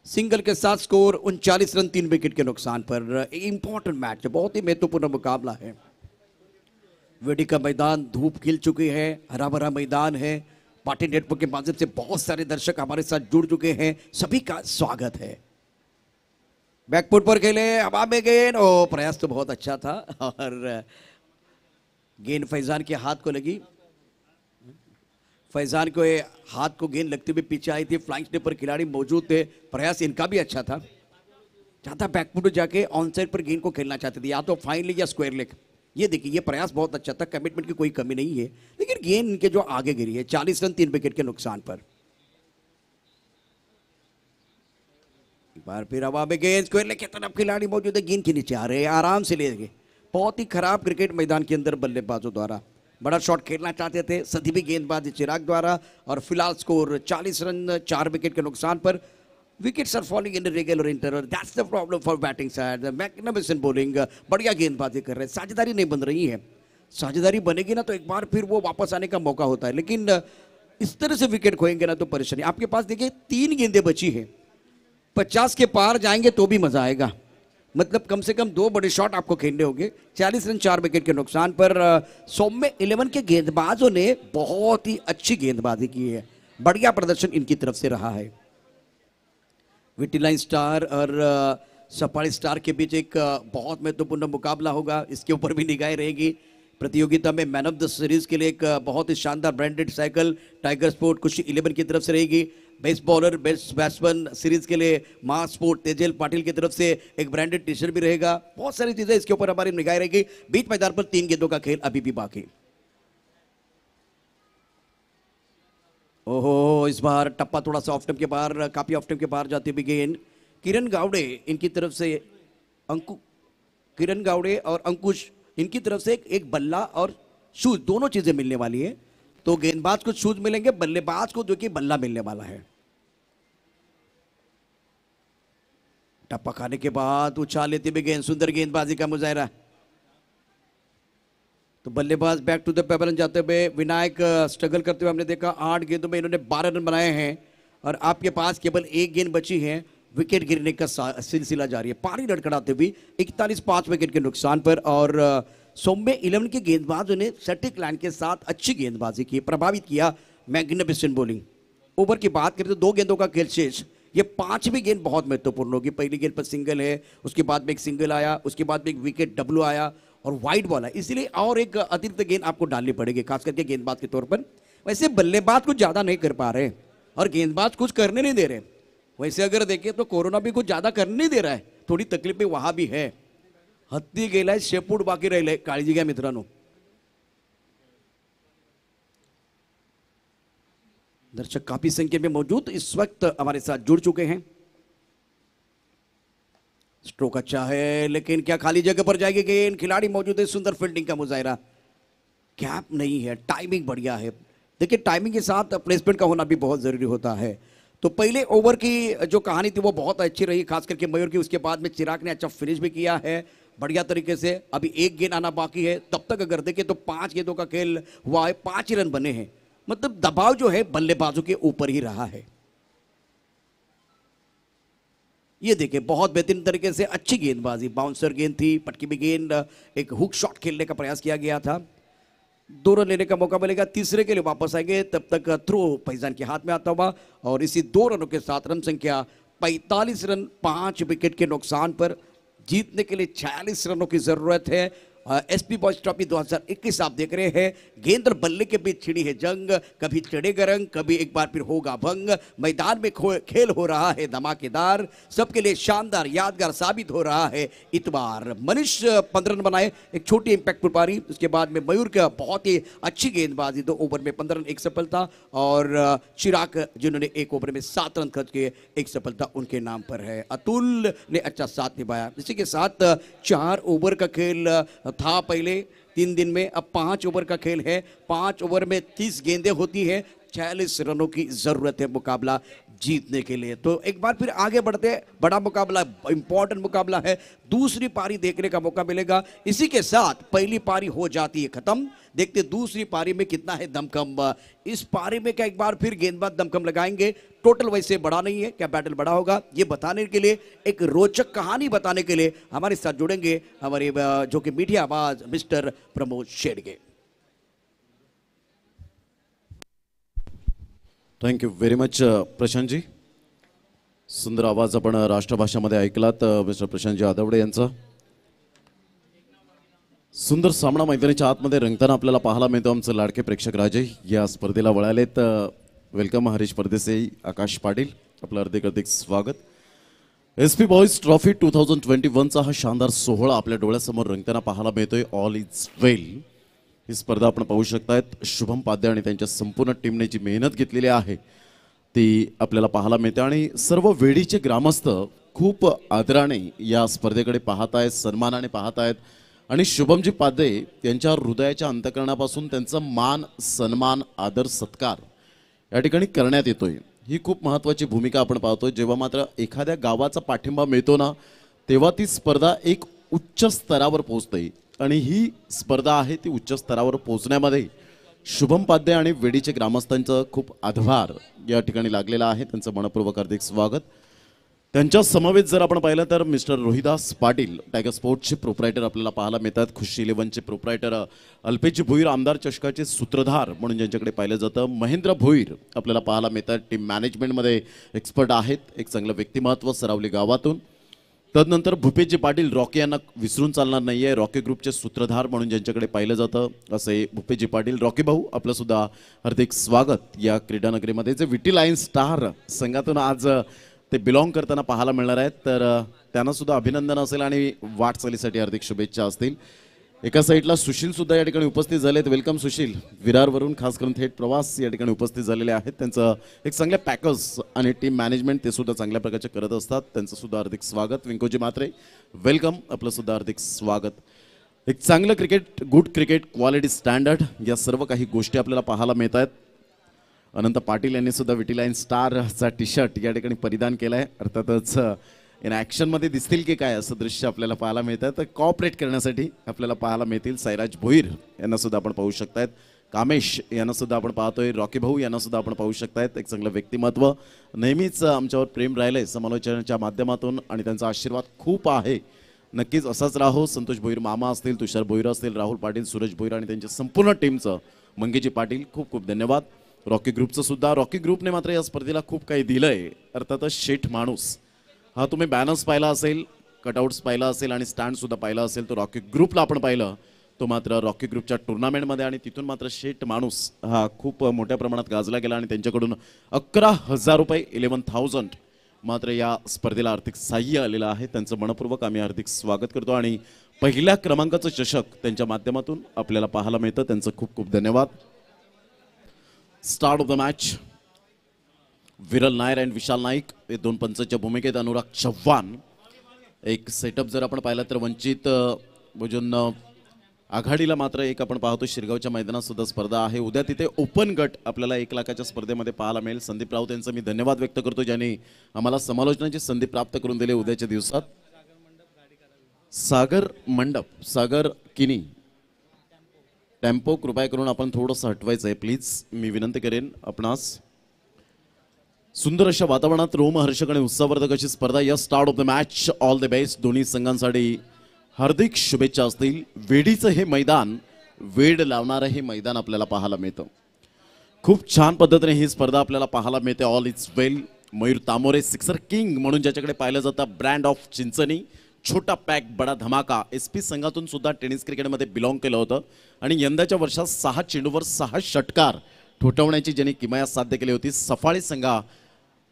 सिंगल के साथ स्कोर 39 रन 3 विकेट के नुकसान पर। इंपॉर्टेंट मैच है, बहुत ही महत्वपूर्ण मुकाबला है। वेडी का मैदान धूप खिल चुकी है, हरा भरा मैदान है। पार्टी नेटवर्क के माध्यम से बहुत सारे दर्शक हमारे साथ जुड़ चुके हैं, सभी का स्वागत है। बैकफुट पर खेले, हवा में गेंद, ओ प्रयास तो बहुत अच्छा था और गेंद फैजान के हाथ को लगी। फैजान को हाथ को गेंद लगते हुए पीछे आई थी, फ्लाइंग स्टेप पर खिलाड़ी मौजूद थे, प्रयास इनका भी अच्छा था। ज्यादा बैकफुट जाके ऑन साइड पर गेंद को खेलना चाहते थे, या तो फाइन लेग या स्क्वायर लेग। ये देखिए, ये प्रयास बहुत अच्छा था, कमिटमेंट की कोई कमी नहीं है, लेकिन गेंद इनके जो आगे गिरी है। 40 रन 3 विकेट के नुकसान पर। एक बार फिर हवा में गेंद, स्क्वायर लेग की तरफ खिलाड़ी मौजूद है, गेंद के नीचे आ रहे हैं, आराम से लेंगे। बहुत ही खराब क्रिकेट मैदान के अंदर बल्लेबाजों द्वारा बड़ा शॉट खेलना चाहते थे, सदी भी गेंदबाजी चिराग द्वारा। और फिलहाल स्कोर 40 रन 4 विकेट के नुकसान पर। Wickets are falling in regular interval, that's the problem for batting side. Magnificent bowling, बढ़िया गेंदबाजी कर रहे हैं, साझेदारी नहीं बन रही है। साझेदारी बनेगी ना तो एक बार फिर वो वापस आने का मौका होता है, लेकिन इस तरह से विकेट खोएंगे ना तो परेशानी। आपके पास देखिए 3 गेंदें बची है, 50 के पार जाएंगे तो भी मजा आएगा, मतलब कम से कम 2 बड़े शॉट आपको खेलने होंगे। 40 रन 4 विकेट के नुकसान पर। सौम्य 11 के गेंदबाजों ने बहुत ही अच्छी गेंदबाजी की है, बढ़िया प्रदर्शन इनकी तरफ से रहा है। विटिलाइन स्टार और सफारी स्टार के बीच एक बहुत महत्वपूर्ण मुकाबला होगा, इसके ऊपर भी निगाहें रहेगी। प्रतियोगिता में मैन ऑफ द सीरीज के लिए एक बहुत ही शानदार ब्रांडेड साइकिल टाइगर स्पोर्ट कुशी 11 की तरफ से रहेगी। Best bowler best batsman series के लिए मास स्पोर्ट तेजेल पाटिल की तरफ से एक ब्रांडेड टी शर्ट भी रहेगा। बहुत सारी चीजें इसके ऊपर हमारी निगाहें रहेगी। बीच मैदान पर 3 गेंदों का खेल अभी भी बाकी। ओहो, इस बार टप्पा थोड़ा सा ऑफ स्टंप के बाहर, काफी ऑफ स्टंप के बाहर जाती हुई गेंद। किरण गावड़े इनकी तरफ से किरण गावड़े और अंकुश इनकी तरफ से एक बल्ला और शूज, दोनों चीजें मिलने वाली है। तो गेंदबाज को शूज मिलेंगे, बल्लेबाज को जो कि बल्ला मिलने वाला है। टप्पा खाने के बाद उछाल लेते हुए गेंद, सुंदर गेंदबाजी का मुजाहरा। तो बल्लेबाज बैक टू द पेबलन जाते हुए विनायक स्ट्रगल करते हुए हमने देखा। 8 गेंदों में इन्होंने 12 रन बनाए हैं और आपके पास केवल 1 गेंद बची है। विकेट गिरने का सिलसिला जारी है, पारी लड़खड़ाते हुए 41 5 विकेट के नुकसान पर। और सौम्य 11 के गेंदबाजों ने सटीक लाइन के साथ अच्छी गेंदबाजी की, प्रभावित किया। Magnificent bowling. ओवर की बात करें तो 2 गेंदों का खेल शेष। ये 5वीं गेंद बहुत महत्वपूर्ण होगी। पहली गेंद पर सिंगल है, उसके बाद में एक सिंगल आया, उसके बाद में एक विकेट डब्ल्यू आया और वाइड बॉल है, इसलिए और एक अतिरिक्त गेंद आपको डालनी पड़ेगी, खास करके गेंदबाज के तौर पर। वैसे बल्लेबाज कुछ ज्यादा नहीं कर पा रहे और गेंदबाज कुछ करने नहीं दे रहे। वैसे अगर देखें तो कोरोना भी कुछ ज्यादा करने नहीं दे रहा है, थोड़ी तकलीफें वहां भी है। हत्ती गेलाय शेपूट बाकी राहिले, काळजी घ्या मित्रांनो। दर्शक काफी संख्या में मौजूद इस वक्त हमारे साथ जुड़ चुके हैं। स्ट्रोक अच्छा है, लेकिन क्या खाली जगह पर जाएगी गेंद? खिलाड़ी मौजूद है, सुंदर फील्डिंग का मुजाहरा। गैप नहीं है, टाइमिंग बढ़िया है। देखिए टाइमिंग के साथ प्लेसमेंट का होना भी बहुत जरूरी होता है। तो पहले ओवर की जो कहानी थी वो बहुत अच्छी रही, खास करके मयूर की। उसके बाद में चिराग ने अच्छा फिनिश भी किया है बढ़िया तरीके से। अभी 1 गेंद आना बाकी है, तब तक अगर देखें तो 5 गेंदों का खेल हुआ है, 5 ही रन बने हैं। मतलब दबाव जो है बल्लेबाजों के ऊपर ही रहा है। ये देखिए बहुत बेहतरीन तरीके से अच्छी गेंदबाजी, बाउंसर गेंद थी, पटकी में गेंद, एक हुक शॉट खेलने का प्रयास किया गया था। 2 रन लेने का मौका मिलेगा, तीसरे के लिए वापस आएंगे, तब तक थ्रो फैजान के हाथ में आता हुआ और इसी 2 रनों के साथ रन संख्या 45 रन 5 विकेट के नुकसान पर जीतने के लिए 46 रनों की जरूरत है। एसपी बॉयज ट्रॉफी 2021 आप देख रहे हैं, गेंद और बल्ले के बीच छिड़ी है जंग, कभी चढ़ेगा रंग, कभी एक बार फिर होगा भंग। मैदान में खेल हो रहा है धमाकेदार, सबके लिए शानदार यादगार साबित हो रहा है इतबार। मनीष 15 रन बनाए, एक छोटी इंपैक्टफुल पारी, उसके बाद में मयूर का बहुत ही अच्छी गेंदबाजी, 2 ओवर में 15 रन एक सफलता, और चिराग जिन्होंने 1 ओवर में 7 रन खर्च किए, एक सफलता उनके नाम पर है। अतुल ने अच्छा साथ निभाया। इसी के साथ 4 ओवर का खेल था पहले 3 दिन में, अब 5 ओवर का खेल है। 5 ओवर में 30 गेंदें होती है, 46 रनों की जरूरत है मुकाबला जीतने के लिए। तो एक बार फिर आगे बढ़ते हैं, बड़ा मुकाबला, इंपॉर्टेंट मुकाबला है, दूसरी पारी देखने का मौका मिलेगा। इसी के साथ पहली पारी हो जाती है खत्म, देखते दूसरी पारी में कितना है दमखम। इस पारी में क्या एक बार फिर गेंदबाज दमखम लगाएंगे? टोटल वैसे बड़ा नहीं है, क्या बैटल बड़ा होगा, ये बताने के लिए, एक रोचक कहानी बताने के लिए हमारे साथ जुड़ेंगे हमारे जो कि मीडिया आवाज mister Pramod Shedge. Thank you very much Prashantji. सुंदर आवाज आपण राष्ट्रभाषामध्ये ऐकलात मिस्टर प्रशांतजी आदवडे यांचा. सुंदर सामना मैदानाच्या आतमध्ये रंगताना आपल्याला पाहायला मिळतो. आमचे लाडके प्रेक्षक राजे या स्पर्धेला वळालेत. वेलकम हरीश परदेसाई, आकाश पाटील, आपलं हार्दिक स्वागत. एसपी बॉयज ट्रॉफी 2021चा हा शानदार सोहळा आपल्या डोळ्यासमोर रंगताना पाहायला मिळतोय. ऑल इज वेल ही स्पर्धा आपण पाहू शकतायत. शुभम पाद्या आणि त्यांच्या संपूर्ण टीमने जी मेहनत घेतलेली आहे ती आपल्याला पाहायला मिळते आणि सर्व वेडीचे ग्रामस्थ खूप आदराने या स्पर्धेकडे पाहत आहेत, सन्मानाने पाहत आहेत आणि शुभमजी पाद्ये यांच्या हृदयाच्या अंतःकरणापासून त्यांचा मान, सन्मान, आदर, सत्कार या ठिकाणी करण्यात येतोय. ही खूप महत्त्वाची भूमिका आपण पाहतोय. जेव्हा मात्र एखाद्या गावाचा पाठिंबा मिळतो ना, तेव्हा ती स्पर्धा एक उच्च स्तरावर पोहोचते आणि ही स्पर्धा आहे ती उच्च स्तरावर पोहोचण्यामध्ये शुभम पाद्ये आणि वेडीचे ग्रामस्थांचं खूप आभार या ठिकाणी लागलेला आहे. त्यांचं मनपूर्वक हार्दिक स्वागत. त्यांच्या समवेत जर आपण पाहिलं तर मिस्टर रोहिदास पाटील, टायगर स्पोर्ट्सचे प्रोप्रायटर आपल्याला पाहायला मिळतात. खुशी 11चे प्रोप्रायटर अल्पेश भोईर, आमदार चषकाचे सूत्रधार म्हणून ज्यांच्याकडे पाहिलं जातं महेंद्र भोईर आपल्याला पाहायला मिळतात. टीम मॅनेजमेंटमध्ये एक्सपर्ट आहेत, एक चांगलं व्यक्तिमत्व सरावली गावातून. तदनंतर भूपेशजी पाटील, रॉकी यांना विसरून चालणार नाहीये, रॉकी ग्रुपचे सूत्रधार म्हणून ज्यांच्याकडे पाहिलं जातं असे भूपेशजी पाटील. रॉकी भाऊ, आपलं सुद्धा हार्दिक स्वागत या क्रीडानगरीमध्ये. जे विटी लायन्स स्टार संघातून आज ते बिलॉंग करताना पाहायला मिळणार आहेत, तर त्यांना सुद्धा अभिनंदन असेल आणि वाटचालीसाठी हार्दिक शुभेच्छा असतील. एका साईडला सुशील सुद्धा या ठिकाणी उपस्थित झालेत. वेलकम सुशील. विरारवरून खास करून थेट प्रवास या ठिकाणी उपस्थित झालेले आहेत. त्यांचं एक चांगल्या पॅकर्स आणि टीम मॅनेजमेंट ते सुद्धा चांगल्या प्रकारचे करत असतात. त्यांचं सुद्धा हार्दिक स्वागत. विंकोजी मात्रे, वेलकम, आपलं सुद्धा हार्दिक स्वागत. एक चांगलं cricket, good cricket, quality standard, या सर्व काही गोष्टी आपल्याला पाहायला मिळत आहेत. अनंत पाटील यांनी सुद्धा विटी लायन्स स्टारचा टी शर्ट या ठिकाणी परिधान केला आहे. अर्थातच इन ॲक्शनमध्ये दिसतील की काय असं दृश्य आपल्याला पाहायला मिळतं. तर कॉपरेट करण्यासाठी आपल्याला पाहायला मिळतील. साईराज भोईर यांना सुद्धा आपण पाहू शकतायत. कामेश यांना सुद्धा आपण पाहतोय. रॉकी भाऊ यांना सुद्धा आपण पाहू शकतायत. एक चांगलं व्यक्तिमत्व, नेहमीच आमच्यावर प्रेम राहिलंय समालोचनाच्या माध्यमातून आणि त्यांचा आशीर्वाद खूप आहे. नक्कीच असाच राहो. संतोष भोईर मामा असतील, तुषार भोईर असतील, राहुल पाटील, सूरज भोईर आणि त्यांच्या संपूर्ण टीमचं, मंगेजी पाटील, खूप खूप धन्यवाद. रॉकी ग्रुपचं सुद्धा, रॉकी ग्रुपने मात्र या स्पर्धेला खूप काही दिलंय. अर्थातच शेठ माणूस हा तुम्ही बॅनर्स पाहिला असेल, कटआउट्स पाहिला असेल आणि स्टँड सुद्धा पाहिला असेल, तो रॉकी ग्रुपला आपण पाहिलं. तो मात्र रॉकी ग्रुपच्या टुर्नामेंटमध्ये आणि तिथून मात्र शेठ माणूस हा खूप मोठ्या प्रमाणात गाजला गेला आणि त्यांच्याकडून 11,000 रुपये 11,000 मात्र या स्पर्धेला आर्थिक सहाय्य आलेलं आहे. त्यांचं मनपूर्वक आम्ही हार्दिक स्वागत करतो आणि पहिल्या क्रमांकाचं चषक त्यांच्या माध्यमातून आपल्याला पाहायला मिळतं. त्यांचं खूप खूप धन्यवाद. स्टार्ट ऑफ द मॅच, विरल नायर अँड विशाल नाईक हे 2 पंचांच्या भूमिकेत. अनुराग चव्हाण. एक सेटअप जर आपण पाहिलं तर वंचित बहुजन आघाडीला मात्र एक आपण पाहतो शिरगावच्या मैदानात सुद्धा स्पर्धा आहे. उद्या तिथे ओपन गट आपल्याला 1 लाखाच्या स्पर्धेमध्ये पाहायला मिळेल. संदीप राऊत यांचा मी धन्यवाद व्यक्त करतो ज्यांनी आम्हाला समालोचनाची संधी प्राप्त करून दिली उद्याच्या दिवसात. सागर मंडप, सागर किनी, टेम्पो कृपया करून आपण थोडंसं हटवायचं आहे प्लीज, मी विनंती करेन आपणास. सुंदर अशा वातावरणात रोमहर्षक आणि उत्साहवर्धक अशी स्पर्धा या start of the match. All the best दोन्ही संघांसाठी हार्दिक शुभेच्छा असतील. वेडीचं हे मैदान, वेड लावणारं हे मैदान आपल्याला पाहायला मिळतं. खूप छान पद्धतीने ही स्पर्धा आपल्याला पाहायला मिळते. All is well. Mayur Tamore sixer king म्हणून ज्याच्याकडे पाहिलं जातं, ब्रँड ऑफ चिंचणी, छोटा पॅक बडा धमाका, SP संघातून सुद्धा टेनिस क्रिकेटमध्ये बिलॉंग केलं होतं आणि यंदाच्या वर्षात 6 चेंडूवर 6 षटकार ठोठवण्याची ज्यांनी किमया साध्य केली होती सफाळे संघा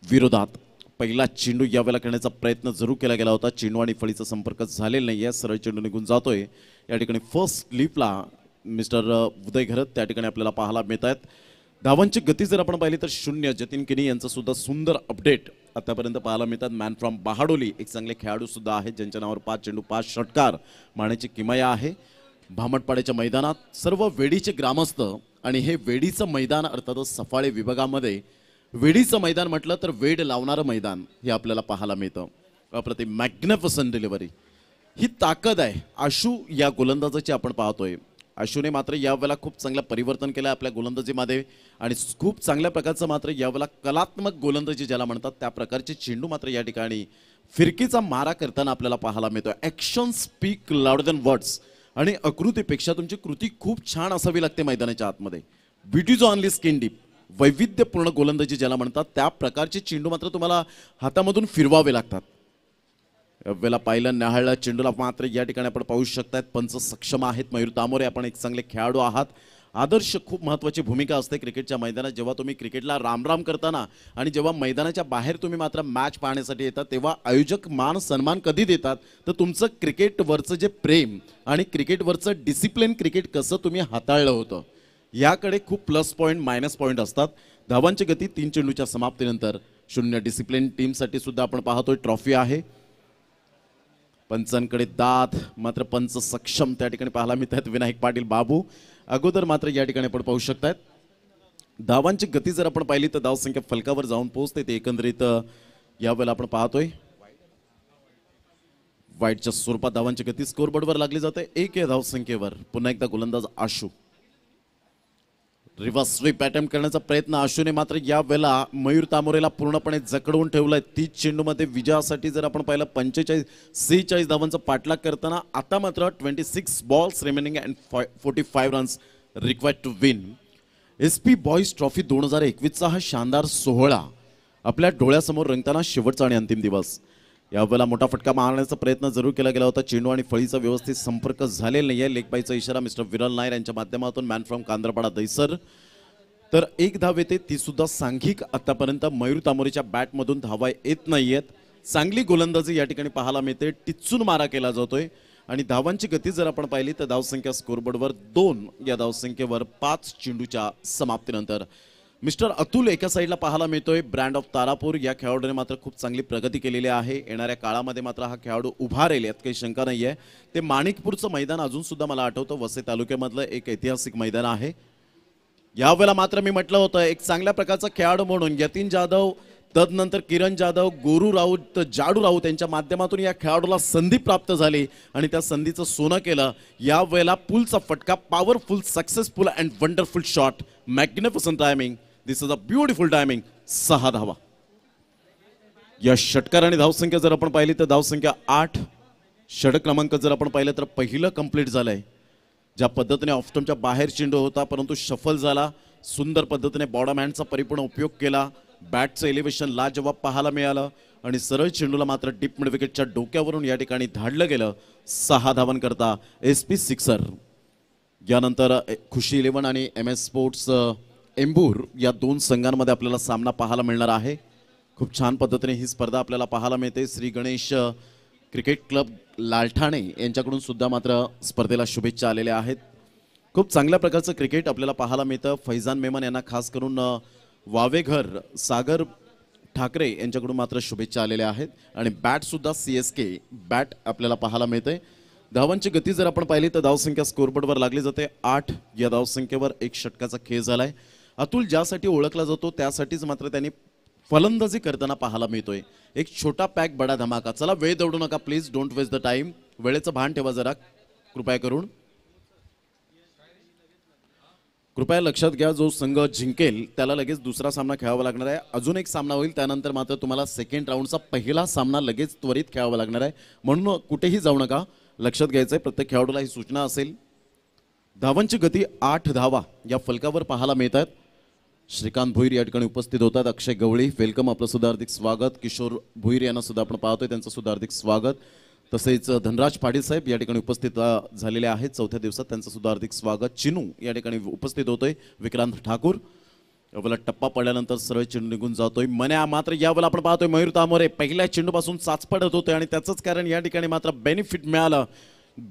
विरोधात. पहिला चेंडू यावेळेला करण्याचा प्रयत्न जरूर केला गेला होता. चेंडू आणि फळीचा संपर्क झालेला नाहीये. सरळ चेंडू निघून जातोय. या ठिकाणी फर्स्ट लीपला मिस्टर उदय घरत त्या ठिकाणी आपल्याला पाहायला मिळत आहेत. धावांची गती जर आपण पाहिली तर 0. जतीन किनी यांचं सुद्धा सुंदर अपडेट आतापर्यंत पाहायला मिळतात. मॅन फ्रॉम बहाडोली एक चांगले खेळाडू सुद्धा आहेत ज्यांच्या नावावर 5 चेंडू 5 षटकार मारण्याची किमया आहे. भामटपाड्याच्या मैदानात सर्व वेडीचे ग्रामस्थ आणि हे वेडीचं मैदान अर्थातच सफाळे विभागामध्ये वेडीचं मैदान म्हटलं तर वेड लावणारं मैदान हे आपल्याला पाहायला मिळतं. अप्रतिम मॅग्निफिसंट डिलिव्हरी, ही ताकद आहे आशू या गोलंदाजाची आपण पाहतोय. आशूने मात्र यावेळेला खूप चांगलं परिवर्तन केलं आपल्या गोलंदाजीमध्ये आणि खूप चांगल्या प्रकारचं मात्र यावेळेला कलात्मक गोलंदाजी ज्याला म्हणतात त्या प्रकारचे चेंडू मात्र या ठिकाणी फिरकीचा मारा करताना आपल्याला पाहायला मिळतो. Action speak louder than words आणि आकृतीपेक्षा तुमची कृती खूप छान असावी लागते मैदानाच्या आतमध्ये. ब्युटीज ऑनली स्किन डीप, वैविध्यपूर्ण गोलंदाजी ज्याला म्हणतात त्या प्रकारचे चेंडू मात्र तुम्हाला हातामधून फिरवावे लागतात. वेळेला पाहिलं न्याहाळला चेंडूला मात्र या ठिकाणी आपण पाहू शकतात पंच सक्षम आहेत. मयूर तामोरे आपण एक चांगले खेळाडू आहात. आदर्श खूप महत्त्वाची भूमिका असते क्रिकेटच्या मैदानात. जेव्हा तुम्ही क्रिकेटला रामराम करताना आणि जेव्हा मैदानाच्या बाहेर तुम्ही मात्र मॅच पाहण्यासाठी येतात तेव्हा आयोजक मान सन्मान कधी देतात तर तुमचं क्रिकेटवरचं जे प्रेम आणि क्रिकेटवरचं डिसिप्लिन, क्रिकेट कसं तुम्ही हाताळलं होतं याकडे खूप प्लस पॉईंट मायनस पॉईंट असतात. धावांची गती 3 चेंडूच्या समाप्तीनंतर 0. डिसिप्लिन टीमसाठी सुद्धा आपण पाहतोय ट्रॉफी आहे. पंचांकडे दाद मात्र पंच सक्षम त्या ठिकाणी पाहायला मिळतात. विनायक पाटील बाबू अगोदर मात्र या ठिकाणी आपण पाहू शकतात. धावांची गती जर आपण पाहिली तर धावसंख्या फलकावर जाऊन पोहोचते ते एकंदरीत यावेळेला आपण पाहतोय. वाईटच्या स्वरूपात धावांची गती स्कोरबोर्डवर लागली जाते 1 या धावसंख्येवर. पुन्हा एकदा गोलंदाज आशू रिव्हर्स स्वीप अटेम्प्ट करण्याचा प्रयत्न. आशूने मात्र या वेळेला मयूर तामोरेला पूर्णपणे जकडवून ठेवलाय. 30 चेंडूमध्ये विजयासाठी जर आपण पाहिलं 46 धावांचा पाठलाग करताना आता मात्र 26 balls remaining and 45 runs required to win. SP boys trophy 2021चा हा शानदार सोहळा आपल्या डोळ्यासमोर रंगताना शेवटचा आणि अंतिम दिवस. यावेळेला मोठा फटका मारण्याचा प्रयत्न जरूर केला गेला होता. चेंडू आणि फळीचा व्यवस्थित संपर्क झालेला नाही आहे. लेगबाईचा इशारा मिस्टर विरल नायर यांच्या माध्यमातून मॅन फ्रॉम कांद्रपाडा दैसर. तर 1 धाव येते ती सुद्धा सांघिक. आतापर्यंत मयूर तामोरेच्या बॅटमधून धावा येत नाहीयेत. चांगली गोलंदाजी या ठिकाणी पाहायला मिळते. टिच्चून मारा केला जातोय आणि धावांची गती जर आपण पाहिली तर धावसंख्या स्कोरबोर्डवर 2 या धावसंख्येवर 5 चेंडूच्या समाप्तीनंतर. मिस्टर अतुल एका साईडला पाहायला मिळतोय. ब्रँड ऑफ तारापूर या खेळाडूने मात्र खूप चांगली प्रगती केलेली आहे. येणाऱ्या काळामध्ये मात्र हा खेळाडू उभा राहील यात काही शंका नाही आहे. ते माणिकपूरचं मैदान अजून सुद्धा मला आठवतं वसई तालुक्यामधलं एक ऐतिहासिक मैदान आहे. यावेळेला मात्र मी म्हटलं होतं एक चांगल्या प्रकारचा खेळाडू म्हणून यतीन जाधव, तदनंतर किरण जाधव, गोरू राऊत, जाडू राऊत यांच्या माध्यमातून या खेळाडूला संधी प्राप्त झाली आणि त्या संधीचं सोनं केलं. यावेळेला पुलचा फटका, powerful, successful and wonderful shot, magnificent timing. This is a beautiful timing. 6 धावा या षटकार आणि धावसंख्या जर आपण पाहिली तर धावसंख्या 8. षटक क्रमांक जर आपण पाहिलं तर पहिलं कंप्लीट झालंय. ज्या पद्धतीने ऑफस्टमच्या बाहेर चेंडू होता परंतु शफल झाला. सुंदर पद्धतीने बॉडम हँडचा परिपूर्ण उपयोग केला. बॅटचं एलिव्हेशन लाजवाब पाहायला मिळालं आणि सरळ चेंडूला मात्र डीप मिड विकेटच्या डोक्यावरून या ठिकाणी धाडलं गेलं. 6 धावांकरता SP सिक्सर. यानंतर खुशी 11 आणि MS स्पोर्ट्स एम्बूर या 2 संघांमध्ये आपल्याला सामना पाहायला मिळणार आहे. खूप छान पद्धतीने ही स्पर्धा आपल्याला पाहायला मिळते. श्री गणेश क्रिकेट क्लब लालठाणे यांच्याकडून सुद्धा मात्र स्पर्धेला शुभेच्छा आलेल्या आहेत. खूप चांगल्या प्रकारचं क्रिकेट आपल्याला पाहायला मिळतं. फैजान मेमन यांना खास करून वावेघर सागर ठाकरे यांच्याकडून मात्र शुभेच्छा आलेल्या आहेत आणि बॅट सुद्धा CSK बॅट आपल्याला पाहायला मिळते. धावांची गती जर आपण पाहिली तर धावसंख्या स्कोरबोर्डवर लागली जाते 8 या धावसंख्येवर. 1 षटकाचा खेळ झालाय. अतुल ज्यासाठी ओळखला जातो त्यासाठीच मात्र त्यांनी फलंदाजी करताना पाहायला मिळतोय. एक छोटा पॅक बडा धमाका. चला वेळ दौडू नका please, don't waste the time. वेळेचं भान ठेवा जरा कृपया करून. कृपया लक्षात घ्या, जो संघ जिंकेल त्याला लगेच दुसरा सामना खेळावा लागणार आहे. अजून एक सामना होईल, त्यानंतर मात्र तुम्हाला सेकंड राऊंडचा पहिला सामना लगेच त्वरित खेळावा लागणार आहे. म्हणून कुठेही जाऊ नका, लक्षात घ्यायचं आहे. प्रत्येक खेळाडूला ही सूचना असेल. धावांची गती 8 धावा या फलकावर पाहायला मिळत आहेत. श्रीकांत भोईर या ठिकाणी उपस्थित होतात. अक्षय गवळी, वेलकम, आपलं सुद्धा हार्दिक स्वागत. किशोर भोईर यांना सुद्धा आपण पाहतोय, त्यांचं सुद्धा हार्दिक स्वागत. तसेच धनराज पाटील साहेब या ठिकाणी उपस्थित झालेले आहेत चौथ्या दिवसात, त्यांचं सुद्धा हार्दिक स्वागत. चिनू या ठिकाणी उपस्थित होतोय. विक्रांत ठाकूर, यावेळेला टप्पा पडल्यानंतर सरळ चेंडू निघून जातोय. मन्या मात्र यावेळेला आपण पाहतोय मयूर तामोरे पहिल्या चेंडूपासून चाचपडत होते आणि त्याचंच कारण या ठिकाणी मात्र बेनिफिट मिळालं.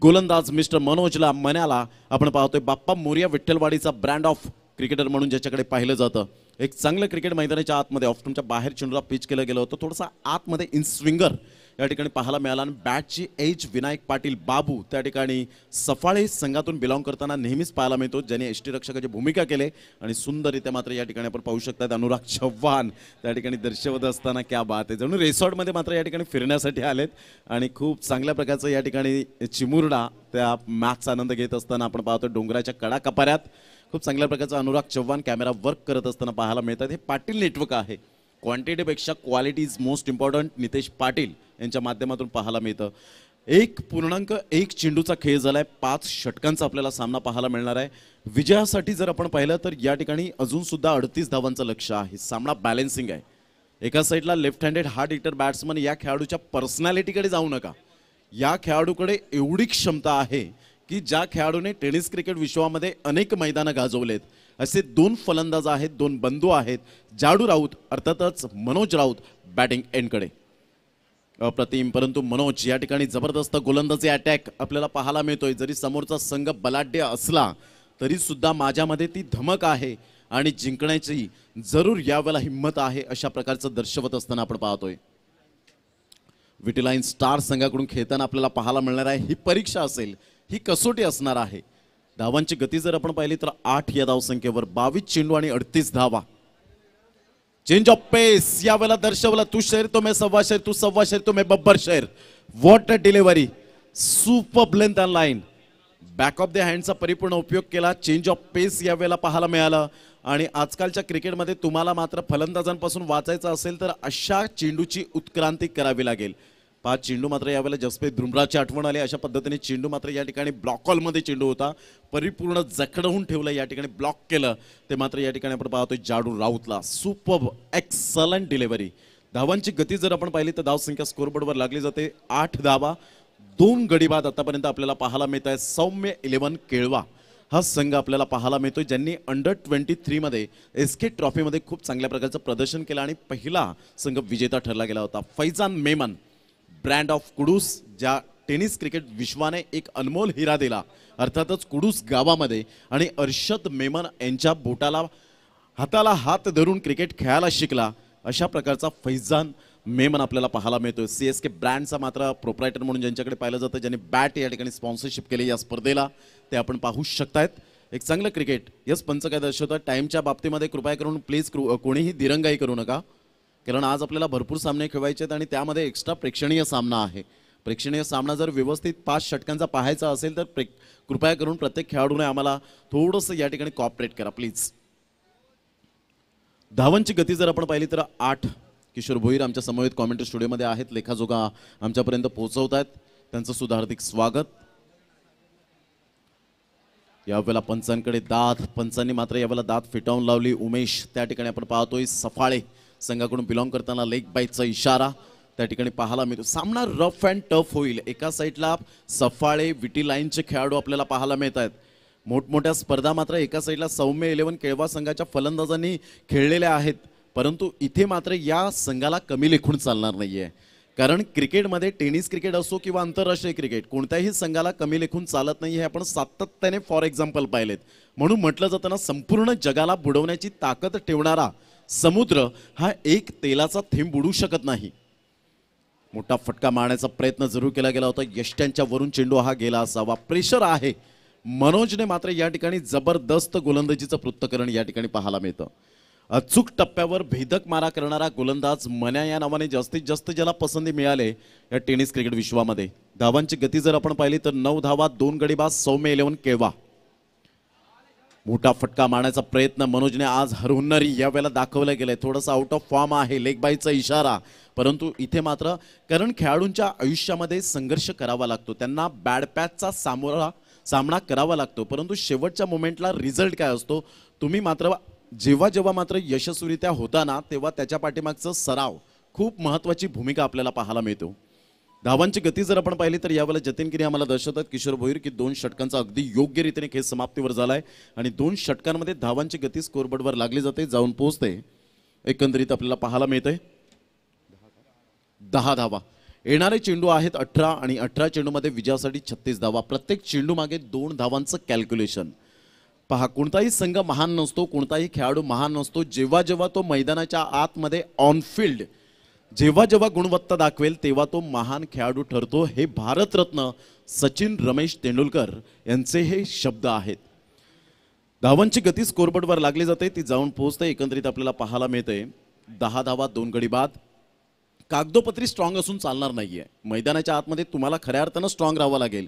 गोलंदाज मिस्टर मनोजला, मन्याला आपण पाहतोय. बाप्पा मोरिया विठ्ठलवाडीचा ब्रँड ऑफ क्रिकेटर म्हणून ज्याच्याकडे पाहिलं जातं. एक चांगलं क्रिकेट मैदानाच्या आतमध्ये ऑफ्टनच्या बाहेर चेंडूला पिच केलं गेलं होतं. थोडासा आतमध्ये इन स्विंगर या ठिकाणी पाहायला मिळाला आणि बॅटची एज विनायक पाटील बाबू त्या ठिकाणी सफाळे संघातून बिलॉंग करताना नेहमीच पाहायला मिळतो, ज्यांनी एसटी रक्षकाची भूमिका केली आणि सुंदररित्या मात्र या ठिकाणी आपण पाहू शकतात. अनुराग चव्हाण त्या ठिकाणी दर्शवत असताना क्या बात आहे. जणू रिसॉर्टमध्ये मात्र या ठिकाणी फिरण्यासाठी आलेत आणि खूप चांगल्या प्रकारचं या ठिकाणी चिमुरडा त्या मॅचचा आनंद घेत असताना आपण पाहतो. डोंगराच्या कडा कपाऱ्यात खूप चांगल्या प्रकारचा अनुराग चव्हाण कॅमेरा वर्क करत असताना पाहायला मिळतात. हे पाटील नेटवर्क आहे. क्वांटिटीपेक्षा quality is most important. Nitesh Patil यांच्या माध्यमातून पाहायला मिळतं. 1.1 चेंडूचा खेळ झालाय. 5 षटकांचा आपल्याला सामना पाहायला मिळणार आहे. विजयासाठी जर आपण पाहिलं तर या ठिकाणी अजून सुद्धा 38 धावांचं लक्ष्य आहे. सामना बॅलेन्सिंग आहे. एका साईडला left handed hard hitter batsman, या खेळाडूच्या पर्सनॅलिटीकडे जाऊ नका. या खेळाडूकडे एवढी क्षमता आहे की ज्या खेळाडूने टेनिस क्रिकेट विश्वामध्ये अनेक मैदानं गाजवलेत. असे 2 फलंदाज आहेत, 2 बंधू आहेत. जाडू राऊत, अर्थातच मनोज राऊत बॅटिंग एंडकडे. अप्रतिम, परंतु मनोज या ठिकाणी जबरदस्त गोलंदाजी अटॅक आपल्याला पाहायला मिळतोय. जरी समोरचा संघ बलाढ्य असला तरी सुद्धा माझ्यामध्ये ती धमक आहे आणि जिंकण्याची जरूर यावेळेला हिंमत आहे, अशा प्रकारचं दर्शवत असताना आपण पाहतोय. विटीलाईन स्टार संघाकडून खेळताना आपल्याला पाहायला मिळणार आहे. ही परीक्षा असेल, ही कसोटी असणार आहे. धावांची गती जर आपण पाहिली तर 8 या धावसंख्येवर 22 चेंडू आणि 38 धावा. चेंज ऑफ पेस यावेळेला दर्शवला. तू शेर तो मैं सव्वा शेर, तू सव्वा शेर तो मैं बब्बर शेर. What a delivery, super length on line. Back of the हँडचा परिपूर्ण उपयोग केला. चेंज ऑफ पेस यावेळेला पाहायला मिळालं. आणि आजकालच्या क्रिकेटमध्ये तुम्हाला मात्र फलंदाजांपासून वाचायचं असेल तर अशा चेंडूची उत्क्रांती करावी लागेल. 5 चेंडू मात्र यावेळेला जसप्रीत बुमराहची आठवण आली. अशा पद्धतीने चेंडू मात्र या ठिकाणी ब्लॉक हॉलमध्ये चेंडू होता, परिपूर्ण जखडवून ठेवलं, या ठिकाणी ब्लॉक केलं. ते मात्र या ठिकाणी आपण पाहतोय जाडू राऊतला. Super excellent delivery. धावांची गती जर आपण पाहिली तर धावसंख्या स्कोरबोर्डवर लागली जाते. 8 धावा, 2 गडी बाद आतापर्यंत आपल्याला पाहायला मिळत आहे. सौम्य 11 केळवा हा संघ आपल्याला पाहायला मिळतोय, ज्यांनी अंडर-23 मध्ये एसके ट्रॉफीमध्ये खूप चांगल्या प्रकारचं प्रदर्शन केलं आणि पहिला संघ विजेता ठरला गेला होता. फैजान मेमन, ब्रँड ऑफ कुडूस, ज्या टेनिस क्रिकेट विश्वाने एक अनमोल हिरा दिला अर्थातच कुडूस गावामध्ये, आणि अर्शद मेमन यांच्या बोटाला हाताला हात धरून क्रिकेट खेळायला शिकला, अशा प्रकारचा फैजान मेमन आपल्याला पाहायला मिळतोय. सीएसके ब्रँडचा मात्र प्रोप्रायटर म्हणून ज्यांच्याकडे पाहिलं जातं, ज्यांनी बॅट या ठिकाणी स्पॉन्सरशिप केली या स्पर्धेला, ते आपण पाहू शकतायत. एक चांगलं क्रिकेट. यस पंच काय दर्शवतात, टाईमच्या बाबतीमध्ये कृपया करून प्लीज कोणीही दिरंगाई करू नका, कारण आज आपल्याला भरपूर सामने खेळवायचे आहेत आणि त्यामध्ये एक्स्ट्रा प्रेक्षणीय सामना आहे. प्रेक्षणीय सामना जर व्यवस्थित 5 षटकांचा पाहायचा असेल तर कृपया करून प्रत्येक खेळाडूने आम्हाला थोडंसं या ठिकाणी कॉपरेट करा प्लीज. धावांची गती जर आपण पाहिली तर 8. किशोर भोईर आमच्या समवेत कॉमेंट्री स्टुडिओमध्ये आहेत, लेखाजोगा आमच्यापर्यंत पोहोचवत आहेत, त्यांचं सुद्धा हार्दिक स्वागत. यावेळेला पंचांकडे दाद, पंचांनी मात्र यावेळेला दाद फिटावून लावली. उमेश त्या ठिकाणी आपण पाहतोय सफाळे संघाकडून बिलॉंग करताना लेग बाईटचा इशारा त्या ठिकाणी पाहायला मिळतो. सामना रफ अँड टफ होईल. एका साईडला सफाळे विटी लाईनचे खेळाडू आपल्याला पाहायला मिळत आहेत. मोठमोठ्या स्पर्धा मात्र एका साईडला सौम्य 11 केळवा संघाच्या फलंदाजांनी खेळलेल्या आहेत, परंतु इथे मात्र या संघाला कमी लेखून चालणार नाहीये, कारण क्रिकेटमध्ये टेनिस क्रिकेट असो किंवा आंतरराष्ट्रीय क्रिकेट कोणत्याही संघाला कमी लेखून चालत नाही, हे आपण सातत्याने फॉर एक्झाम्पल पाहिलेत. म्हणून म्हटलं जातं ना, संपूर्ण जगाला बुडवण्याची ताकद ठेवणारा समुद्र हा एक तेलाचा थेंब बुडू शकत नाही. मोठा फटका मारण्याचा प्रयत्न जरूर केला गेला होता. यष्ट्यांच्या वरून चेंडू हा गेला असावा. प्रेशर आहे. मनोजने मात्र या ठिकाणी जबरदस्त गोलंदाजीचं पृथक्करण या ठिकाणी पाहायला मिळतं. अचूक टप्प्यावर भेदक मारा करणारा गोलंदाज मन्या या नावाने जास्तीत जास्त ज्याला पसंती मिळाले या टेनिस क्रिकेट विश्वामध्ये. धावांची गती जर आपण पाहिली तर 9 धावा, 2 गडी बाद, सौम्य 11 केळवा. मोठा फटका मारण्याचा प्रयत्न मनोजने आज हरहुन्नरी यावेळेला दाखवला गेलाय. थोडासा आउट ऑफ फॉर्म आहे, लेग बायचा इशारा. परंतु इथे मात्र कारण खेळाडूंच्या आयुष्यामध्ये संघर्ष करावा लागतो, त्यांना बॅड पॅचचा सामना करावा लागतो. परंतु शेवटच्या मोमेंटला रिझल्ट काय असतो, तुम्ही मात्र जेव्हा मात्र यशस्वीरित्या होता ना, तेव्हा त्याच्या पाठीमागचा सराव खूप महत्त्वाची भूमिका आपल्याला पाहायला मिळतो. धावांची गती जर आपण पाहिली तर यावेळेला जतीन गिरी आम्हाला दर्शवतात किशोर भोईर की 2 षटकांचा अगदी योग्य रीतीने खेळ समाप्तीवर झालाय आणि 2 षटकांमध्ये धावांची गती स्कोरबोर्डवर लागली जाते, जाऊन पोहोचते. एकंदरीत आपल्याला पाहायला मिळते 10 धावा. येणारे चेंडू आहेत 18 आणि 18 चेंडूमध्ये विजयासाठी 36 धावा. प्रत्येक चेंडू मागे 2 धावांचं कॅल्क्युलेशन. पहा, कोणताही संघ महान नसतो, कोणताही खेळाडू महान नसतो. जेव्हा तो मैदानाच्या आतमध्ये ऑन फील्ड जेव्हा गुणवत्ता दाखवेल तेव्हा तो महान खेळाडू ठरतो. हे भारतरत्न सचिन रमेश तेंडुलकर यांचे हे शब्द आहेत. धावांची गती स्कोरबोर्डवर लागली जाते, ती जाऊन पोहोचते. एकंदरीत आपल्याला पाहायला मिळते 10 धावा 2 गडी बाद. कागदोपत्री स्ट्रॉंग असून चालणार नाहीये. मैदानाच्या आतमध्ये तुम्हाला खऱ्या अर्थानं स्ट्रॉंग राहावं लागेल.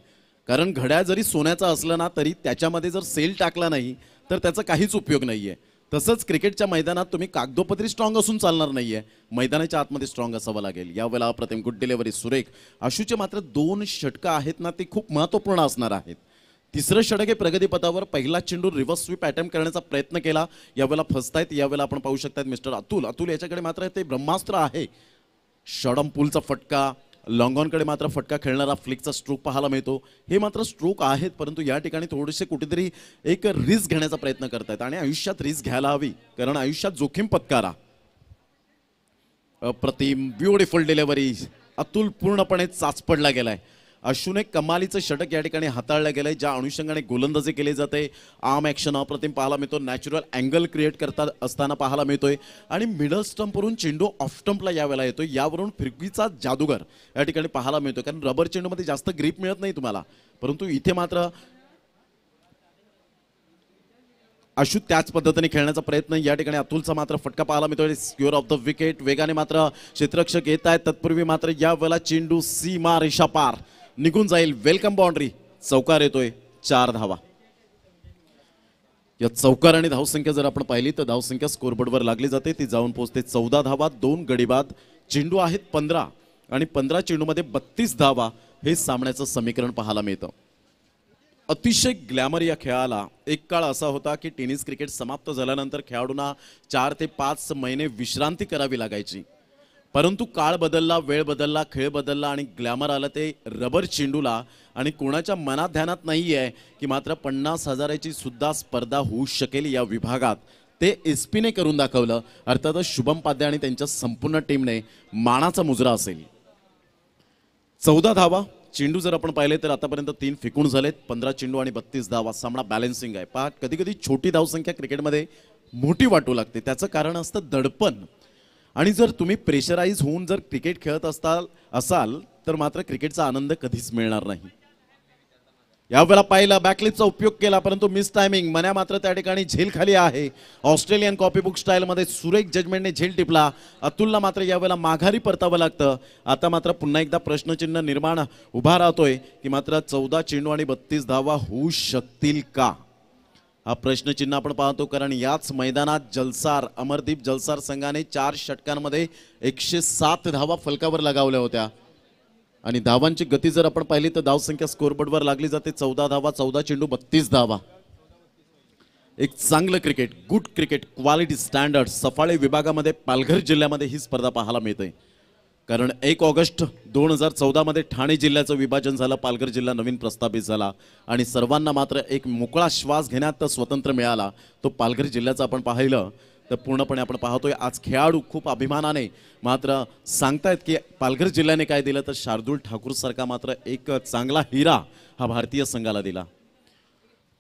कारण घड्याळ जरी सोन्याचं असलं ना तरी त्याच्यामध्ये जर सेल टाकला नाही तर त्याचा काहीच उपयोग नाहीये. तसंच क्रिकेटच्या मैदानात तुम्ही कागदोपत्री स्ट्रॉंग असून चालणार नाहीये, मैदानाच्या आतमध्ये स्ट्रॉंग असावं लागेल. यावेळेला अप्रतिम गुड डिलिव्हरी सुरेख. आशूचे मात्र 2 षटकं आहेत ना, ते खूप महत्त्वपूर्ण असणार आहेत. तिसरं षटक हे प्रगतीपथावर. पहिला चेंडू रिव्हर्स स्वीप अटेम्प्ट करण्याचा प्रयत्न केला, यावेळेला फसतायत. यावेळेला आपण पाहू शकतात मिस्टर अतुल याच्याकडे मात्र ते ब्रह्मास्त्र आहे. शॉर्ट पूलचा फटका, लॉंगॉनकडे मात्र फटका खेळणारा फ्लिकचा स्ट्रोक पाहायला मिळतो. हे मात्र स्ट्रोक आहेत, परंतु या ठिकाणी थोडेसे कुठेतरी एक रिस्क घेण्याचा प्रयत्न करतायत आणि आयुष्यात रिस्क घ्यायला हवी, कारण आयुष्यात जोखीम पत्कारा. अप्रतिम ब्युटिफुल डिलिव्हरी. अतुल पूर्णपणे चाचपडला गेलाय. आशूने कमालीचं षटक या ठिकाणी हाताळलं गेलंय. ज्या अनुषंगाने गोलंदाजी केली जाते, आर्म ॲक्शन अप्रतिम पाहायला मिळतो. नॅचरल अँगल क्रिएट करता असताना पाहायला मिळतोय आणि मिडल स्टंपवरून चेंडू ऑफ स्टंपला यावेळेला येतोय. यावरून फिरकीचा जादूगर या ठिकाणी पाहायला मिळतोय. कारण रबर चेंडूमध्ये जास्त ग्रीप मिळत नाही तुम्हाला, परंतु इथे मात्र आशू त्याच पद्धतीने खेळण्याचा प्रयत्न. या ठिकाणी अतुलचा मात्र फटका पाहायला मिळतोय. Secure of the wicket. वेगाने मात्र क्षेत्ररक्षक येत आहेत. तत्पूर्वी मात्र यावेळेला चेंडू सीमा रेषा पार निघून जाईल. Welcome boundary. चौकार येतोय. 4 धावा. या चौकार आणि धावसंख्या जर आपण पाहिली तर धावसंख्या स्कोरबोर्डवर लागली जाते, ती जाऊन पोहोचते 14 धावा 2 गडी बाद. चेंडू आहेत 15 आणि 15 चेंडूमध्ये 32 धावा. हे सामन्याचं समीकरण पाहायला मिळतं. अतिशय ग्लॅमर या खेळाला. एक काळ असा होता की टेनिस क्रिकेट समाप्त झाल्यानंतर खेळाडूंना 4 ते 5 महिने विश्रांती करावी लागायची. परंतु काळ बदलला, वेळ बदलला, खेळ बदलला आणि ग्लॅमर आलं ते रबर चेंडूला. आणि कोणाच्या मनात ध्यानात नाही आहे की मात्र 50,000ची सुद्धा स्पर्धा होऊ शकेल या विभागात. ते एसपीने करून दाखवलं. अर्थातच शुभम पाद्या आणि त्यांच्या संपूर्ण टीमने मानाचा मुजरा असेल. 14 धावा. चेंडू जर आपण पाहिले तर आतापर्यंत 3 फेकून झालेत. 15 चेंडू आणि 32 धावा. सामना बॅलन्सिंग आहे. पहा, कधी कधी छोटी धावसंख्या क्रिकेटमध्ये मोठी वाटू लागते. त्याचं कारण असतं दडपण. आणि जर तुम्ही प्रेशराईज होऊन जर क्रिकेट खेळत असाल तर मात्र क्रिकेटचा आनंद कधीच मिळणार नाही. यावेळेला पाहिला बॅकलिपचा उपयोग केला, परंतु मिस टायमिंग. मन्या मात्र त्या ठिकाणी झेल खाली आहे. ऑस्ट्रेलियन कॉपीबुक स्टाईलमध्ये सुरेख जजमेंटने झेल टिपला. अतुलला मात्र यावेळेला माघारी परतावं लागतं. आता मात्र पुन्हा एकदा प्रश्नचिन्ह निर्माण उभा राहतोय की मात्र 14 चेंडू आणि 32 धावा होऊ शकतील का, हा प्रश्नचिन्ह आपण पाहतो. कारण याच मैदानात जलसार अमरदीप जलसार संघाने 4 षटकांमध्ये 107 धावा फलकावर लगावल्या होत्या. आणि धावांची गती जर आपण पाहिली तर धावसंख्या स्कोरबोर्डवर लागली जाते. 14 धावा 14 चेंडू 32 धावा. एक चांगलं cricket, good cricket, quality standard Saphale विभागामध्ये पालघर जिल्ह्यामध्ये ही स्पर्धा पाहायला मिळते. कारण 1 ऑगस्ट 2014 मध्ये ठाणे जिल्ह्याचं विभाजन झालं. पालघर जिल्हा नवीन प्रस्थापित झाला आणि सर्वांना मात्र एक मोकळा श्वास घेण्यात स्वतंत्र मिळाला. तो पालघर जिल्ह्याचं आपण पाहिलं तर पूर्णपणे आपण पाहतोय आज खेळाडू खूप अभिमानाने मात्र सांगतायत की पालघर जिल्ह्याने काय दिलं तर शार्दूल ठाकूर सारखा मात्र एक चांगला हिरा हा भारतीय संघाला दिला.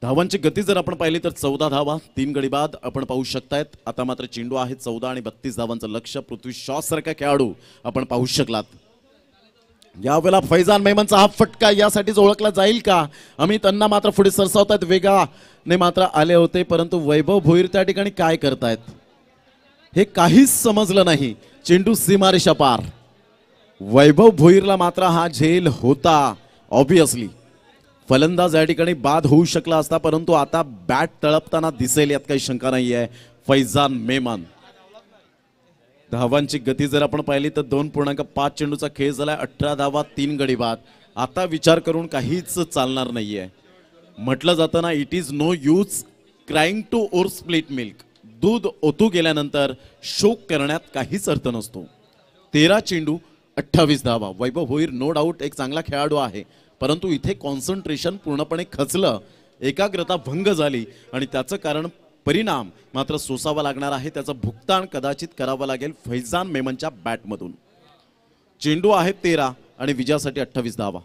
धावांची गती जर आपण पाहिली तर 14 धावा 3 गडी बाद आपण पाहू शकतायत. आता मात्र चेंडू आहे 14 आणि 32 धावांचं लक्ष्य. पृथ्वी शॉ सारखा खेळाडू आपण पाहू शकलात. यावेळेला फैजान मेमनचा हा फटका यासाठीच ओळखला जाईल का. अमित अण्णा मात्र पुढे सरसावतात. वेगाने मात्र आले होते, परंतु वैभव भोईर त्या ठिकाणी काय करतायत हे काहीच समजलं नाही. चेंडू सीमारेषा पार. वैभव भोईरला मात्र हा झेल होता ऑब्वियसली. फलंदाज या ठिकाणी बाद होऊ शकला असता, परंतु आता बॅट तळपताना दिसेल यात काही शंका नाही आहे. फैजान मेमन. धावांची गती जर आपण पाहिली तर 2.5 चेंडूचा खेळ झालाय, 18 धावा 3 गडी बाद. आता विचार करून काहीच चालणार नाहीये. म्हटलं जातं ना, it is no use crying to over split milk. दूध ओतू गेल्यानंतर शोक करण्यात काहीच अर्थ नसतो. 13 चेंडू 28 धावा. वैभव भोईर नो डाऊट एक चांगला खेळाडू आहे, परंतु इथे कॉन्सन्ट्रेशन पूर्णपणे खचलं, एकाग्रता भंग झाली आणि त्याचं कारण परिणाम मात्र सोसावा लागणार आहे. त्याचं भुगतान कदाचित करावं लागेल फैजान मेमनच्या बॅटमधून. चेंडू आहे 13 आणि विजयासाठी 28 धावा.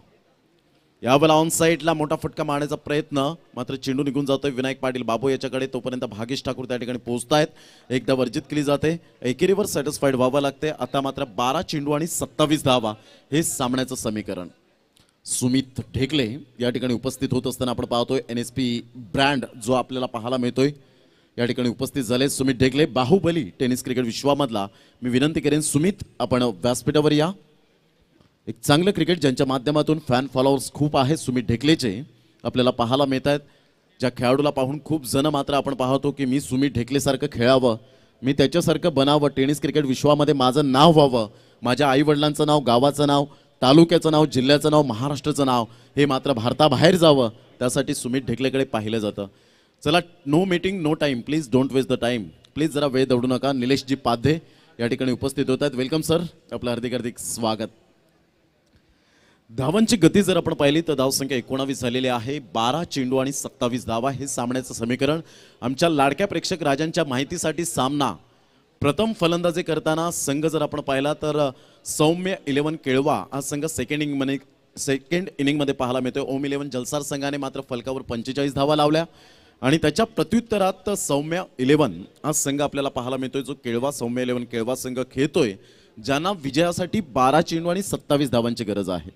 यावेळेला ऑन साईडला मोठा फटका मारण्याचा प्रयत्न, मात्र चेंडू निघून जातोय विनायक पाटील बाबू याच्याकडे. तोपर्यंत भागेश ठाकूर त्या ठिकाणी पोहोचतायत. एकदा वर्जित केली जाते, एकेरीवर सॅटिस्फाईड व्हावं लागते. आता मात्र 12 चेंडू आणि 27 धावा हे सामन्याचं समीकरण. सुमित ढेकले या ठिकाणी उपस्थित होत असताना आपण पाहतोय NSP ब्रँड जो आपल्याला पाहायला मिळतोय या ठिकाणी उपस्थित झाले. सुमित ढेकले बाहुबली टेनिस क्रिकेट विश्वामधला. मी विनंती करेन सुमित आपण व्यासपीठावर या. एक चांगलं क्रिकेट ज्यांच्या माध्यमातून फॅन फॉलोअर्स खूप आहेत सुमित ढेकलेचे आपल्याला पाहायला मिळत आहेत. ज्या खेळाडूला पाहून खूप जण मात्र आपण पाहतो की मी सुमित ढेकलेसारखं खेळावं, मी त्याच्यासारखं बनावं, टेनिस क्रिकेट विश्वामध्ये माझं नाव व्हावं, माझ्या आईवडिलांचं नाव, गावाचं नाव, तालुक्याचं नाव, जिल्ह्याचं नाव, महाराष्ट्राचं नाव हे मात्र भारताबाहेर जावं, त्यासाठी सुमित ढेकलेकडे पाहिलं जातं. चला, no meeting no time, please don't waste the time. Please जरा वेळ दौडू नका. निलेशजी पाध्ये या ठिकाणी उपस्थित होत आहेत. वेलकम सर, आपलं हार्दिक हार्दिक स्वागत. धावांची गती जर आपण पाहिली तर धावसंख्या 19 झालेली आहे. 12 चेंडू आणि 27 धावा हे सामन्याचं समीकरण. आमच्या लाडक्या प्रेक्षक राजांच्या माहितीसाठी सामना प्रथम फलंदाजी करताना संघ जर आपण पाहिला तर सौम्य 11 केळवा हा संघ सेकंड इनिंगमध्ये पाहायला मिळतोय. ओम 11 जलसार संघाने मात्र फलकावर 45 धावा लावल्या आणि त्याच्या प्रत्युत्तरात सौम्य 11 हा संघ आपल्याला पाहायला मिळतोय जो केळवा सौम्य 11 केळवा संघ खेळतोय, ज्यांना विजयासाठी 12 चेंडू आणि 27 धावांची गरज आहे.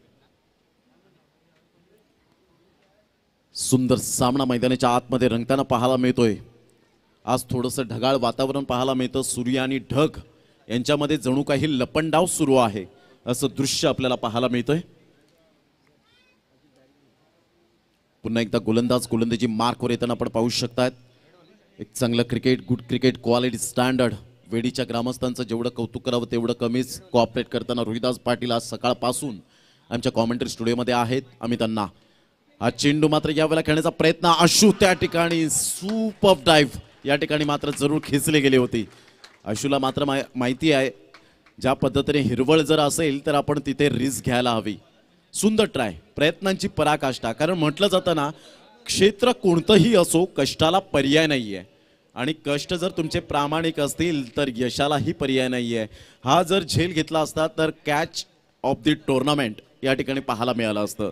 सुंदर सामना मैदानाच्या आतमध्ये रंगताना पाहायला मिळतोय. आज थोडंसं ढगाळ वातावरण पाहायला मिळतं. सूर्य आणि ढग यांच्यामध्ये जणू काही लपंडाव सुरू आहे असं दृश्य आपल्याला पाहायला मिळतंय. पुन्हा एकदा गोलंदाजी मार्कवर येताना आपण पाहू शकतात. एक चांगलं cricket, good cricket, quality standard. वेडीच्या ग्रामस्थांचं जेवढं कौतुक करावं तेवढं कमीच. कोऑपरेट करताना रोहिदास पाटील आज सकाळपासून आमच्या कॉमेंटरी स्टुडिओमध्ये आहेत. आम्ही त्यांना हा चेंडू मात्र यावेळेला खेळण्याचा प्रयत्न. आशू त्या ठिकाणी सुपर ड्राईव्ह या ठिकाणी मात्र जरूर खेचले गेले होते. आशूला मात्र माहिती आहे ज्या पद्धतीने हिरवळ जर असेल तर आपण तिथे रिस्क घ्यायला हवी. सुंदर ट्राय, प्रयत्नांची पराकाष्ठा. कारण म्हटलं जातं ना, क्षेत्र कोणतंही असो कष्टाला पर्याय नाही आहे आणि कष्ट जर तुमचे प्रामाणिक असतील तर यशालाही पर्याय नाही आहे. हा जर झेल घेतला असता तर कॅच ऑफ द टुर्नामेंट या ठिकाणी पाहायला मिळालं असतं.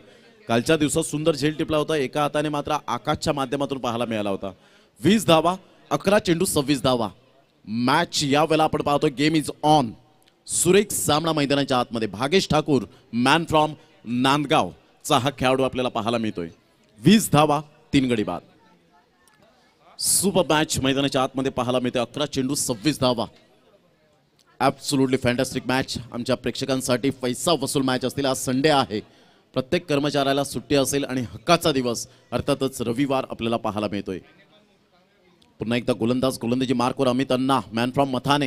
कालच्या दिवसात सुंदर झेल टिपला होता, एका हाताने मात्र आकाशच्या माध्यमातून पाहायला मिळाला होता. 20 धावा, 11 चेंडू 26 धावा. मॅच यावेळेला आपण पाहतोय गेम इज ऑन. सुरेख सामना मैदानाच्या आतमध्ये. भागेश ठाकूर मॅन फ्रॉम नांदगाव चा हा खेळाडू आपल्याला पाहायला मिळतोय. 20 धावा 3 गडी बाद. सुपर मॅच मैदानाच्या आतमध्ये पाहायला मिळते. 11 चेंडू 26 धावा. Absolutely fantastic match. आमच्या प्रेक्षकांसाठी पैसा वसूल मॅच असतील. आज संडे आहे, प्रत्येक कर्मचाऱ्याला सुट्टी असेल आणि हक्काचा दिवस अर्थातच रविवार आपल्याला पाहायला मिळतोय. पुन्हा एकदा गोलंदाजी मार्कवर अमित अण्णा मॅन फ्रॉम मथाने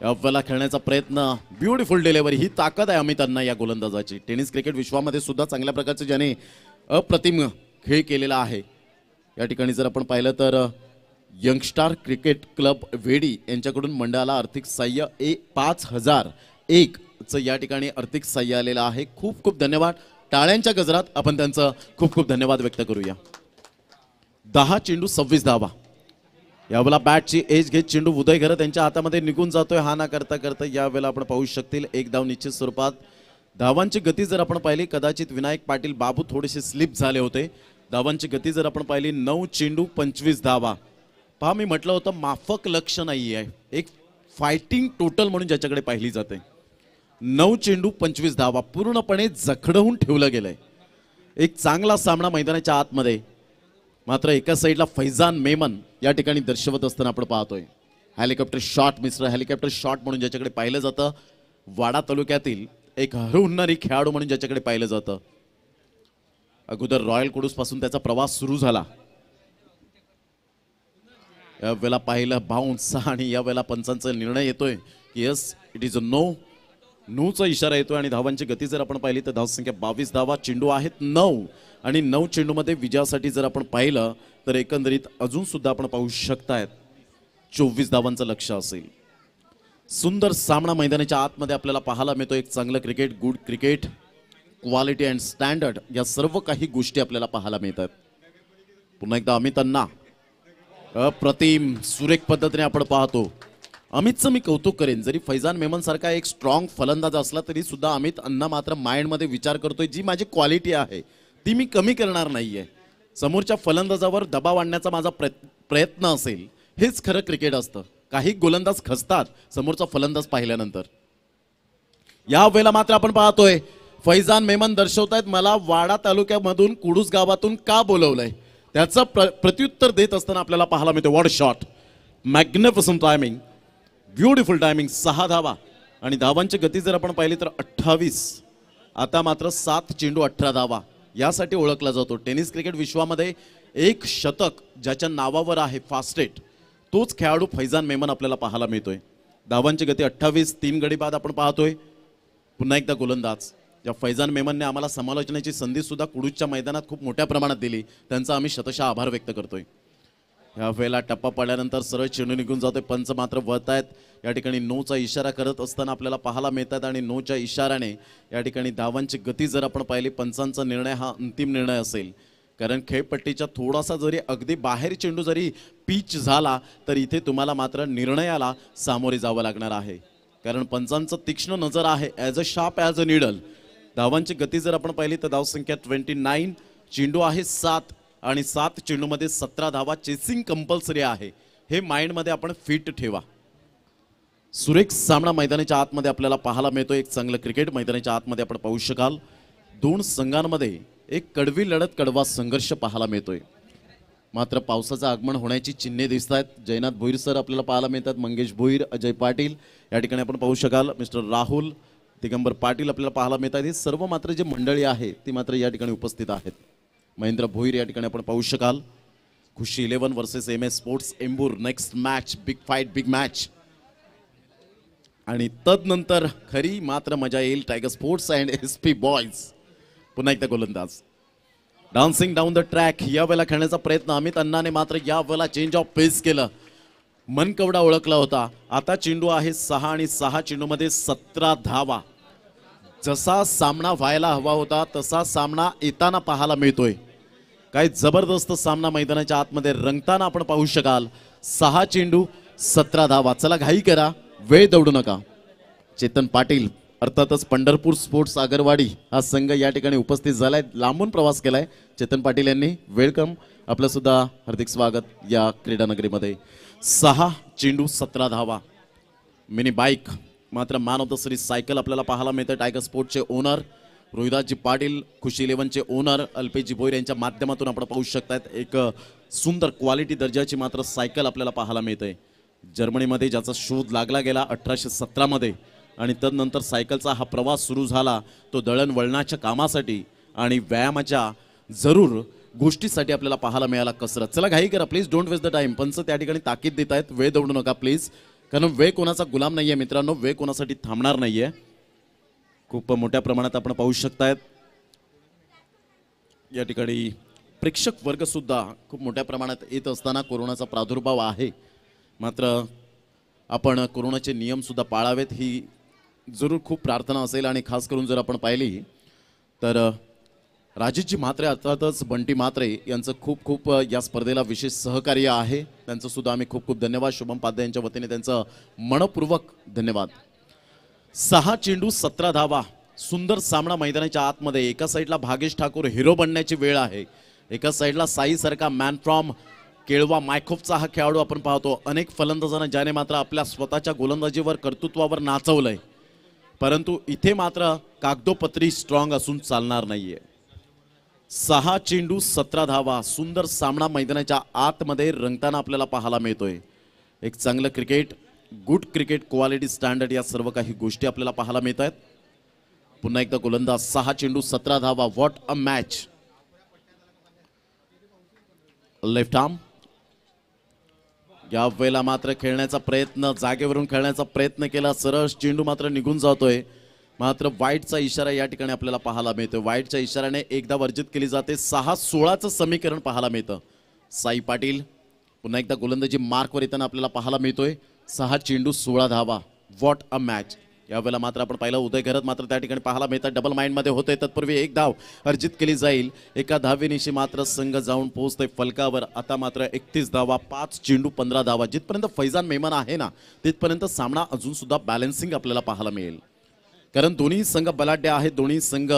यावेळेला खेळण्याचा प्रयत्न. Beautiful delivery. ही ताकद आहे अमित अण्णा या गोलंदाजाची. टेनिस क्रिकेट विश्वामध्ये सुद्धा चांगल्या प्रकारचे ज्याने अप्रतिम खेळ केलेला आहे. या ठिकाणी जर आपण पाहिलं तर यंगस्टार क्रिकेट क्लब वेडी यांच्याकडून मंडळाला आर्थिक सहाय्य 5001 चं या ठिकाणी आर्थिक सहाय्य आलेलं आहे. खूप खूप धन्यवाद. टाळ्यांच्या गजरात आपण त्यांचं खूप खूप धन्यवाद व्यक्त करूया. 10 चेंडू 26 धावा. यावेळेला बॅटची एज घेत चेंडू उदय घरत त्यांच्या हातामध्ये निघून जातोय. हा ना करता करता यावेळेला आपण पाहू शकतील एक धाव निश्चित स्वरूपात. धावांची गती जर आपण पाहिली, कदाचित विनायक पाटील बाबू थोडेसे स्लिप झाले होते. धावांची गती जर आपण पाहिली, 9 चेंडू 25 धावा. पहा, मी म्हटलं होतं माफक लक्ष नाही आहे, एक फायटिंग टोटल म्हणून ज्याच्याकडे पाहिली जाते. 9 चेंडू 25 धावा पूर्णपणे जखडवून ठेवलं गेलंय. एक चांगला सामना मैदानाच्या आतमध्ये. मात्र एका साईडला फैजान मेमन या ठिकाणी दर्शवत असताना आपण पाहतोय. Helicopter shot, mister helicopter shot म्हणून ज्याच्याकडे पाहिलं जातं. वाडा तालुक्यातील एक हरहुन्नरी खेळाडू म्हणून ज्याच्याकडे पाहिलं जातं. अगोदर रॉयल कुडूस पासून त्याचा प्रवास सुरू झाला. यावेळेला पाहिलं बाउन्स आणि यावेळेला पंचांचा निर्णय येतोय की यस इट इज अ नोचा इशारा येतोय आणि धावांची गती जर आपण पाहिली तर धावसंख्या 22 धावा, चेंडू आहेत 9 आणि 9 चेंडूमध्ये विजयासाठी जर आपण पाहिलं तर एकंदरीत अजून सुद्धा आपण पाहू शकतायत 24 धावांचं लक्ष असेल. सुंदर सामना मैदानाच्या आतमध्ये आपल्याला पाहायला मिळतो. एक चांगलं cricket, good cricket, quality and standard या सर्व काही गोष्टी आपल्याला पाहायला मिळतात. पुन्हा एकदा अमित अण्णा अप्रतिम सुरेख पद्धतीने आपण पाहतो. अमितचं मी कौतुक करेन. जरी फैजान मेमन सारखा एक स्ट्रॉंग फलंदाज असला तरी सुद्धा अमित अण्णा मात्र माइंडमध्ये विचार करतोय जी माझी क्वालिटी आहे ती मी कमी करणार नाहीये. समोरच्या फलंदाजावर दबाव आणण्याचा माझा प्रयत्न असेल. हेच खरं क्रिकेट असतं. काही गोलंदाज खचतात समोरचा फलंदाज पाहिल्यानंतर. या वेळेला मात्र आपण पाहतोय फैजान मेमन दर्शवतायत मला वाडा तालुक्यामधून कुडूस गावातून का बोलवलंय. त्याचं प्रत्युत्तर देत असताना आपल्याला पाहायला मिळते. What shot, magnificent timing, beautiful timing. 6 धावा आणि धावांची गती जर आपण पाहिली तर 28. आता मात्र 7 चेंडू 18 धावा यासाठी ओळखला जातो. टेनिस क्रिकेट विश्वामध्ये एक शतक ज्याच्या नावावर आहे फास्टेट तोच खेळाडू फैजान मेमन आपल्याला पाहायला मिळतोय. धावांची गती 28. 3 गडी बाद आपण पाहतोय. पुन्हा एकदा गोलंदाज ज्या फैजान मेमनने आम्हाला समालोचनेची संधी सुद्धा कुडूसच्या मैदानात खूप मोठ्या प्रमाणात दिली त्यांचा आम्ही शतशः आभार व्यक्त करतोय. या वेळेला टप्पा पडल्यानंतर सरळ चेंडू निघून जातोय. पंच मात्र वळत आहेत. या ठिकाणी 9चा इशारा करत असताना आपल्याला पाहायला मिळतात आणि 9च्या इशाऱ्याने या ठिकाणी धावांची गती जर आपण पाहिली पंचांचा निर्णय हा अंतिम निर्णय असेल. कारण खेळपट्टीच्या थोडासा जरी अगदी बाहेर चेंडू जरी पिच झाला तर इथे तुम्हाला मात्र निर्णयाला सामोरे जावं लागणार आहे. कारण पंचांचं तीक्ष्ण नजर आहे as a sharp as a needle. धावांची गती जर आपण पाहिली तर धावसंख्या 29. चेंडू आहे 7 आणि 7 चेंडूमध्ये 17 धावा. चेसिंग कंपल्सरी आहे. हे माइंडमध्ये आपण फिट ठेवा. सुरेख सामना मैदानाच्या आतमध्ये आपल्याला पाहायला मिळतो. एक चांगलं क्रिकेट मैदानाच्या आतमध्ये आपण पाहू शकाल. दोन संघांमध्ये एक कडवी लढत, कडवा संघर्ष पाहायला मिळतोय. मात्र पावसाचं आगमन होण्याची चिन्हे दिसत आहेत. जयनाथ भोईर सर आपल्याला पाहायला मिळतात. मंगेश भोईर, अजय पाटील या ठिकाणी आपण पाहू शकाल. मिस्टर राहुल, दिगंबर पाटील आपल्याला पाहायला मिळतात. ही सर्व मात्र जे मंडळी आहे ती मात्र या ठिकाणी उपस्थित आहेत. महेंद्र भोईर या ठिकाणी आपण पाहू शकाल. खुशी 11 वर्सेस MS स्पोर्ट्स एम्बूर. Next match, big fight, big match. आणि तदनंतर खरी मात्र मजा येईल tiger sports and SP boys. पुन्हा एकदा गोलंदाज डान्सिंग डाऊन द ट्रॅक. या वेळेला खेळण्याचा प्रयत्न अमित अण्णाने मात्र या वेळेला चेंज ऑफ पेस केलं. मनकवडा ओळखला होता. आता चेंडू आहे 6 आणि 6 चेंडूमध्ये 17 धावा. जसा सामना व्हायला हवा होता तसा सामना येताना पाहायला मिळतोय. काय जबरदस्त सामना मैदानाच्या आतमध्ये रंगताना आपण पाहू शकाल. 6 चेंडू 17 धावा. चला घाई करा, वेळ दौडू नका. चेतन पाटील अर्थातच पंढरपूर स्पोर्ट्स आगरवाडी हा संघ या ठिकाणी उपस्थित झालाय. लांबून प्रवास केलाय चेतन पाटील यांनी. वेलकम, आपलं सुद्धा हार्दिक स्वागत या क्रीडा नगरीमध्ये. 6 चेंडू 17 धावा. मिनी बाईक मात्र man of the series cycle आपल्याला पाहायला मिळतं. टायगर स्पोर्टचे ओनर रोहिदासजी पाटील, खुशी 11चे ओनर अल्पेशजी भोईर यांच्या माध्यमातून आपण पाहू शकतात. एक सुंदर क्वालिटी दर्जाची मात्र सायकल आपल्याला पाहायला मिळते. जर्मनीमध्ये ज्याचा शोध लागला गेला 1817 मध्ये आणि तदनंतर सायकलचा हा प्रवास सुरू झाला तो दळणवळणाच्या कामासाठी आणि व्यायामाच्या जरूर गोष्टीसाठी आपल्याला पाहायला मिळाला कसरत. चला घाई करा please, don't waste the time. पंच त्या ठिकाणी ताकीद देत आहेत, वेळ दौडू नका प्लीज. कारण वेळ कोणाचा गुलाम नाहीये मित्रांनो, वेळ कोणासाठी थांबणार नाहीये. खूप मोठ्या प्रमाणात आपण पाहू शकतायत या ठिकाणी प्रेक्षक वर्ग सुद्धा खूप मोठ्या प्रमाणात येत असताना कोरोनाचा प्रादुर्भाव आहे. मात्र आपण कोरोनाचे नियम सुद्धा पाळावेत ही जरूर खूप प्रार्थना असेल. आणि खास करून जर आपण पाहिली तर राजेशजी म्हात्रे अर्थातच बंटी म्हात्रे यांचं खूप खूप या स्पर्धेला विशेष सहकार्य आहे. त्यांचं सुद्धा आम्ही खूप खूप धन्यवाद. शुभम पाध्ये यांच्या वतीने त्यांचं मनपूर्वक धन्यवाद. 6 चेंडू 17 धावा. सुंदर सामना मैदानाच्या आतमध्ये. एका साईडला भागेश ठाकूर हिरो बनण्याची वेळ आहे, एका साईडला साई सारखा मॅन फ्रॉम केळवा मायखोपचा हा खेळाडू आपण पाहतो. अनेक फलंदाजांना ज्याने मात्र आपल्या स्वतःच्या गोलंदाजीवर कर्तृत्वावर नाचवलंय. परंतु इथे मात्र कागदोपत्री स्ट्रॉंग असून चालणार नाहीये. 6 चेंडू 17 धावा. सुंदर सामना मैदानाच्या आतमध्ये रंगताना आपल्याला पाहायला मिळतोय. एक चांगलं cricket, good cricket, quality, standard या सर्व काही गोष्टी आपल्याला पाहायला मिळत आहेत. पुन्हा एकदा गोलंदाज. 6 चेंडू 17 धावा. What a match. Left arm. या वेळेला मात्र खेळण्याचा प्रयत्न, जागेवरून खेळण्याचा प्रयत्न केला, सरळ चेंडू मात्र निघून जातोय. मात्र वाईटचा इशारा या ठिकाणी आपल्याला पाहायला मिळतो. वाईटच्या इशाऱ्याने एकदा वर्जित केली जाते. 6-16चं समीकरण पाहायला मिळतं. साई पाटील पुन्हा एकदा गोलंदाजी मार्कवर येताना आपल्याला पाहायला मिळतोय. 6 चेंडू 16 धावा. What a match. यावेळेला मात्र आपण पाहिलं उदय घरत मात्र त्या ठिकाणी पाहायला मिळतात. डबल माइंडमध्ये होते. तत्पूर्वी एक धाव अर्जित केली जाईल. एका धावेनिशी मात्र संघ जाऊन पोहोचतोय फलकावर. आता मात्र 31 धावा, 5 चेंडू 15 धावा. जिथपर्यंत फैजान मेमन आहे ना तिथपर्यंत सामना अजून सुद्धा बॅलन्सिंग आपल्याला पाहायला मिळेल. कारण दोन्ही संघ बलाढ्य आहेत. दोन्ही संघ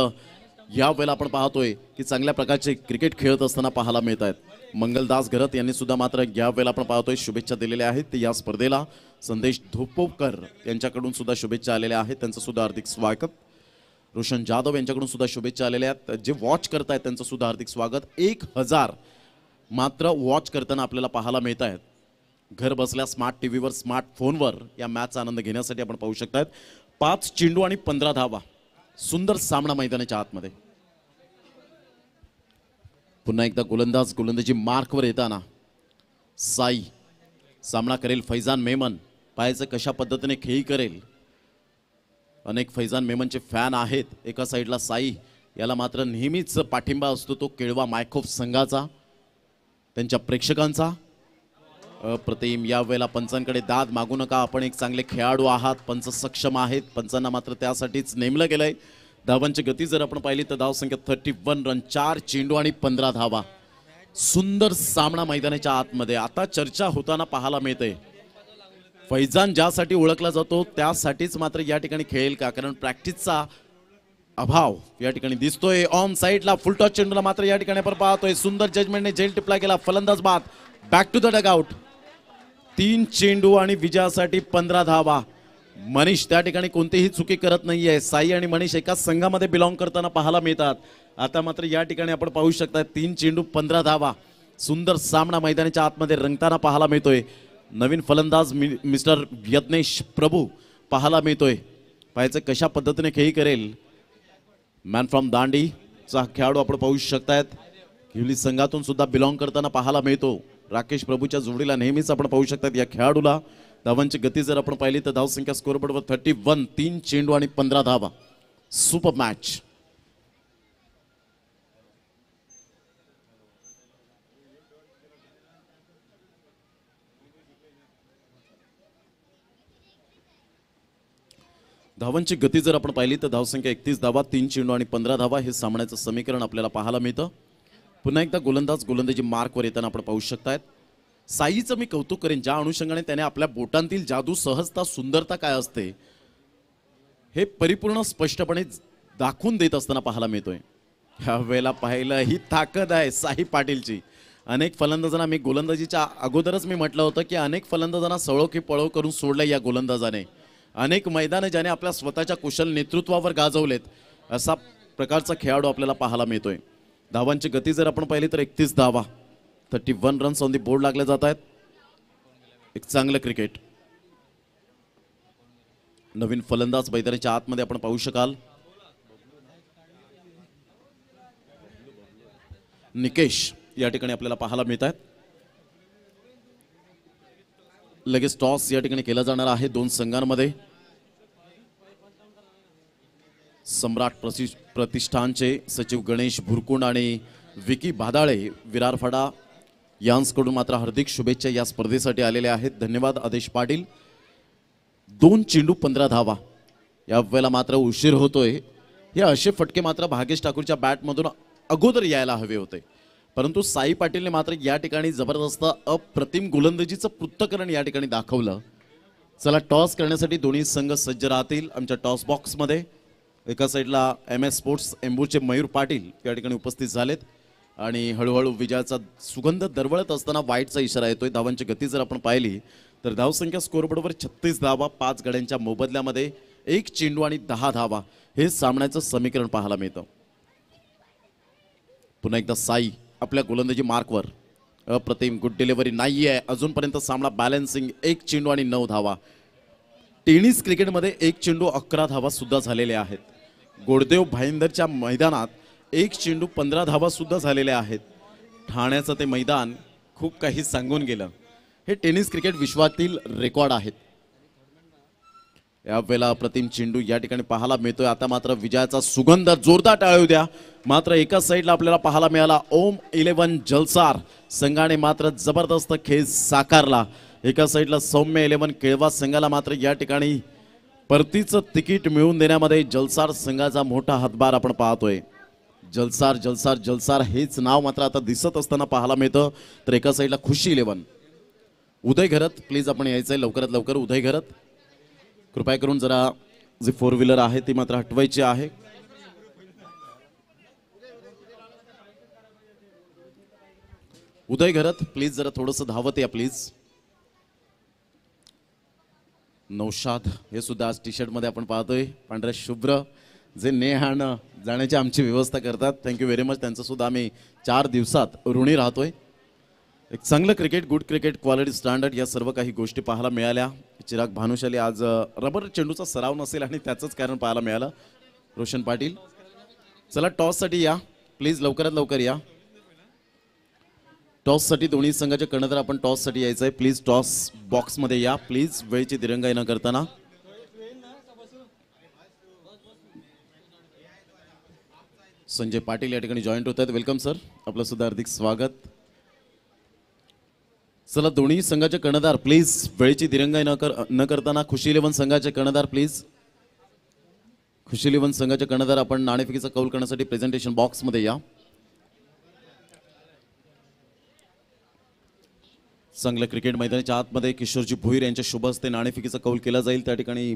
या वेळेला आपण पाहतोय की चांगल्या प्रकारचे क्रिकेट खेळत असताना पाहायला मिळत आहेत. मंगलदास घरत यांनी सुद्धा मात्र या वेळेला आपण पाहतोय शुभेच्छा दिलेल्या आहेत या स्पर्धेला. संदेश धोपोकर यांच्याकडून सुद्धा शुभेच्छा आलेल्या आहेत. त्यांचं सुद्धा हार्दिक स्वागत. रोशन जाधव यांच्याकडून सुद्धा शुभेच्छा आलेल्या आहेत. जे वॉच करतायत त्यांचं सुद्धा हार्दिक स्वागत. 1000 मात्र वॉच करताना आपल्याला पाहायला मिळत आहेत. घर बसल्या स्मार्ट टीव्हीवर, स्मार्टफोनवर या मॅचचा आनंद घेण्यासाठी आपण पाहू शकतात. 5 चेंडू आणि 15 धावा. सुंदर सामना मैदानाच्या आतमध्ये. पुन्हा एकदा गोलंदाजी मार्कवर येताना साई सामना करेल फैजान मेमन. पाहायचं कशा पद्धतीने खेळी करेल. अनेक फैजान मेमनचे फॅन आहेत. एका साईडला साई, याला मात्र नेहमीच पाठिंबा असतो तो केळवा मायखोफ संघाचा, त्यांच्या प्रेक्षकांचा. अप्रतिम. या वेळेला पंचांकडे दाद मागू नका, आपण एक चांगले खेळाडू आहात, पंच सक्षम आहेत. पंचांना मात्र त्यासाठीच नेमलं गेलंय. धावांची गती जर आपण पाहिली तर धावसंख्या 31 रन, 4 चेंडू आणि 15 धावा. सुंदर सामना मैदानाच्या आतमध्ये आता चर्चा होताना पाहायला मिळते. फैजान ज्यासाठी ओळखला जातो त्यासाठीच मात्र या ठिकाणी खेळेल का, कारण प्रॅक्टिसचा अभाव या ठिकाणी दिसतोय. ऑन साईडला फुल टॉस चेंडूला मात्र या ठिकाणी आपण पाहतोय सुंदर जजमेंटने झेल टिपला गेला. फलंदाज बाद. Back to the dugout. 3 चेंडू आणि विजयासाठी 15 धावा. मनीष त्या ठिकाणी कोणतीही चुकी करत नाहीये. साई आणि मनीष एकाच संघामध्ये बिलॉंग करताना पाहायला मिळतात. आता मात्र या ठिकाणी आपण पाहू शकता 3 चेंडू 15 धावा. सुंदर सामना मैदानाच्या आतमध्ये रंगताना पाहायला मिळतोय. नवीन फलंदाज मिस्टर यज्ञेश प्रभू पाहायला मिळतोय. पाहायचं कशा पद्धतीने खेळी करेल. मॅन फ्रॉम दांडीचा खेळाडू आपण पाहू शकतायत. हिवली संघातून सुद्धा बिलॉंग करताना पाहायला मिळतो. राकेश प्रभूच्या जोडीला नेहमीच आपण पाहू शकतात. या खेळाडूला धावांची गती जर आपण पाहिली तर धावसंख्या स्कोरबोर्डवर 31, 3 चेंडू आणि 15 धावा. Super match. धावांची गती जर आपण पाहिली तर धावसंख्या 31 धावा, 3 चेंडू आणि 15 धावा हे सामन्याचं समीकरण आपल्याला पाहायला मिळतं. पुन्हा एकदा गोलंदाजी मार्कवर येताना आपण पाहू शकतायत. साईचं मी कौतुक करेन ज्या अनुषंगाने त्याने आपल्या बोटांतील जादू, सहजता, सुंदरता काय असते हे परिपूर्ण स्पष्टपणे दाखवून देत असताना पाहायला मिळतोय. ह्या वेळेला पाहिलं ही ताकद आहे साई पाटीलची. अनेक फलंदाजांना मी गोलंदाजीच्या अगोदरच मी म्हटलं होतं की अनेक फलंदाजांना सळो की पळो करून सोडलं या गोलंदाजाने. अनेक मैदाने ज्याने आपल्या स्वतःच्या कुशल नेतृत्वावर गाजवलेत असा प्रकारचा खेळाडू आपल्याला पाहायला मिळतोय. धावांची गती जर आपण पाहिली तर 31 धावा, 31 रन्स ऑन दी बोर्ड लागले जात आहेत. एक चांगलं क्रिकेट. नवीन फलंदाज मैदानाच्या आतमध्ये आपण पाहू शकाल. निकेश या ठिकाणी आपल्याला पाहायला मिळत आहेत. लगेच टॉस या ठिकाणी केला जाणार आहे दोन संघांमध्ये. सम्राट प्रतिष्ठानचे सचिव गणेश भुरकुंड आणि विकी भादाळे विरारफाडा यांकडून मात्र हार्दिक शुभेच्छा या स्पर्धेसाठी आलेल्या आहेत. धन्यवाद आदेश पाटील. 2 चेंडू 15 धावा. या वेळेला मात्र उशीर होतोय. हे असे फटके मात्र भागेश ठाकूरच्या बॅटमधून अगोदर यायला हवे होते, परंतु साई पाटीलने मात्र या ठिकाणी जबरदस्त अप्रतिम गोलंदाजीचं पृथक्करण या ठिकाणी दाखवलं. चला टॉस करण्यासाठी दोन्ही संघ सज्ज राहतील आमच्या टॉस बॉक्समध्ये. एका साईडला MS स्पोर्ट्स एम्बूरचे मयूर पाटील या ठिकाणी उपस्थित झालेत आणि हळूहळू विजयाचा सुगंध दरवळत असताना वाईटचा इशारा येतोय. धावांची गती जर आपण पाहिली तर धावसंख्या स्कोरबोर्डवर 36 धावा, 5 गड्यांच्या मोबदल्यामध्ये 1 चेंडू आणि 10 धावा हे सामन्याचं समीकरण पाहायला मिळतं. पुन्हा एकदा साई आपल्या गोलंदाजी मार्कवर. अप्रतिम गुड डिलिव्हरी नाहीये अजूनपर्यंत. सामना बॅलन्सिंग. 1 चेंडू आणि 9 धावा. टेनिस क्रिकेटमध्ये 1 चेंडू 11 धावा सुद्धा झालेल्या आहेत. गोडदेव भाईंदरच्या मैदानात 1 चेंडू 15 धावा सुद्धा झालेल्या आहेत. ठाण्याचं ते मैदान खूप काही सांगून गेलं. हे टेनिस क्रिकेट विश्वातील रेकॉर्ड आहेत. यावेळेला अप्रतिम चेंडू या ठिकाणी पाहायला मिळतोय. आता मात्र विजयाचा सुगंध जोरदार टाळू द्या. मात्र एका साईडला आपल्याला पाहायला मिळाला ओम 11 जलसार संघाने मात्र जबरदस्त खेळ साकारला. एका साईडला सौम्य 11 केळवा संघाला मात्र या ठिकाणी परतीचं तिकीट मिळवून देण्यामध्ये जलसार संघाचा मोठा हातभार आपण पाहतोय. जलसार जलसार जलसार हेच नाव मात्र आता दिसत असताना पाहायला मिळतं. तर एका साईडला खुशी 11 उदय घरत प्लीज आपण यायचंय लवकरात लवकर. उदय घरत कृपया करून जरा जी 4 व्हीलर आहे ती मात्र हटवायची आहे. उदय घरत प्लीज जरा थोडंसं धावत या प्लीज. नौशाद हे सुद्धा आज टी शर्ट मध्ये आपण पाहतोय पांढऱ्या शुभ्र जे नेहान जाण्याची आमची व्यवस्था करतात. Thank you very much. त्यांचं सुद्धा आम्ही 4 दिवसात ऋणी राहतोय. एक चांगलं cricket good cricket quality standard या सर्व काही गोष्टी पाहायला मिळाल्या. चिराग भानुशाली आज रबर चेंडूचा सराव नसेल आणि त्याचंच कारण पाहायला मिळालं. रोशन पाटील चला टॉससाठी या प्लीज लवकरात लवकर या. टॉससाठी दोन्ही संघाच्या कर्णधार आपण टॉससाठी यायचं आहे. प्लीज टॉस बॉक्समध्ये या प्लीज वेळेची दिरंगाई न करताना. संजय पाटील या ठिकाणी जॉईंट होत आहेत. वेलकम सर आपलं सुद्धा हार्दिक स्वागत. चला दोन्ही संघाचे कर्णधार प्लीज वेळेची दिरंगाई न करताना. खुशी 11 संघाचे कर्णधार प्लीज. खुशी 11 संघाचे कर्णधार आपण नाणेफेकीचा कौल करण्यासाठी प्रेझेंटेशन बॉक्समध्ये या. चांगलं क्रिकेट मैदानाच्या आतमध्ये किशोरजी भोईर यांच्या शुभ हस्ते नाणेफेकीचा कौल केला जाईल. त्या ठिकाणी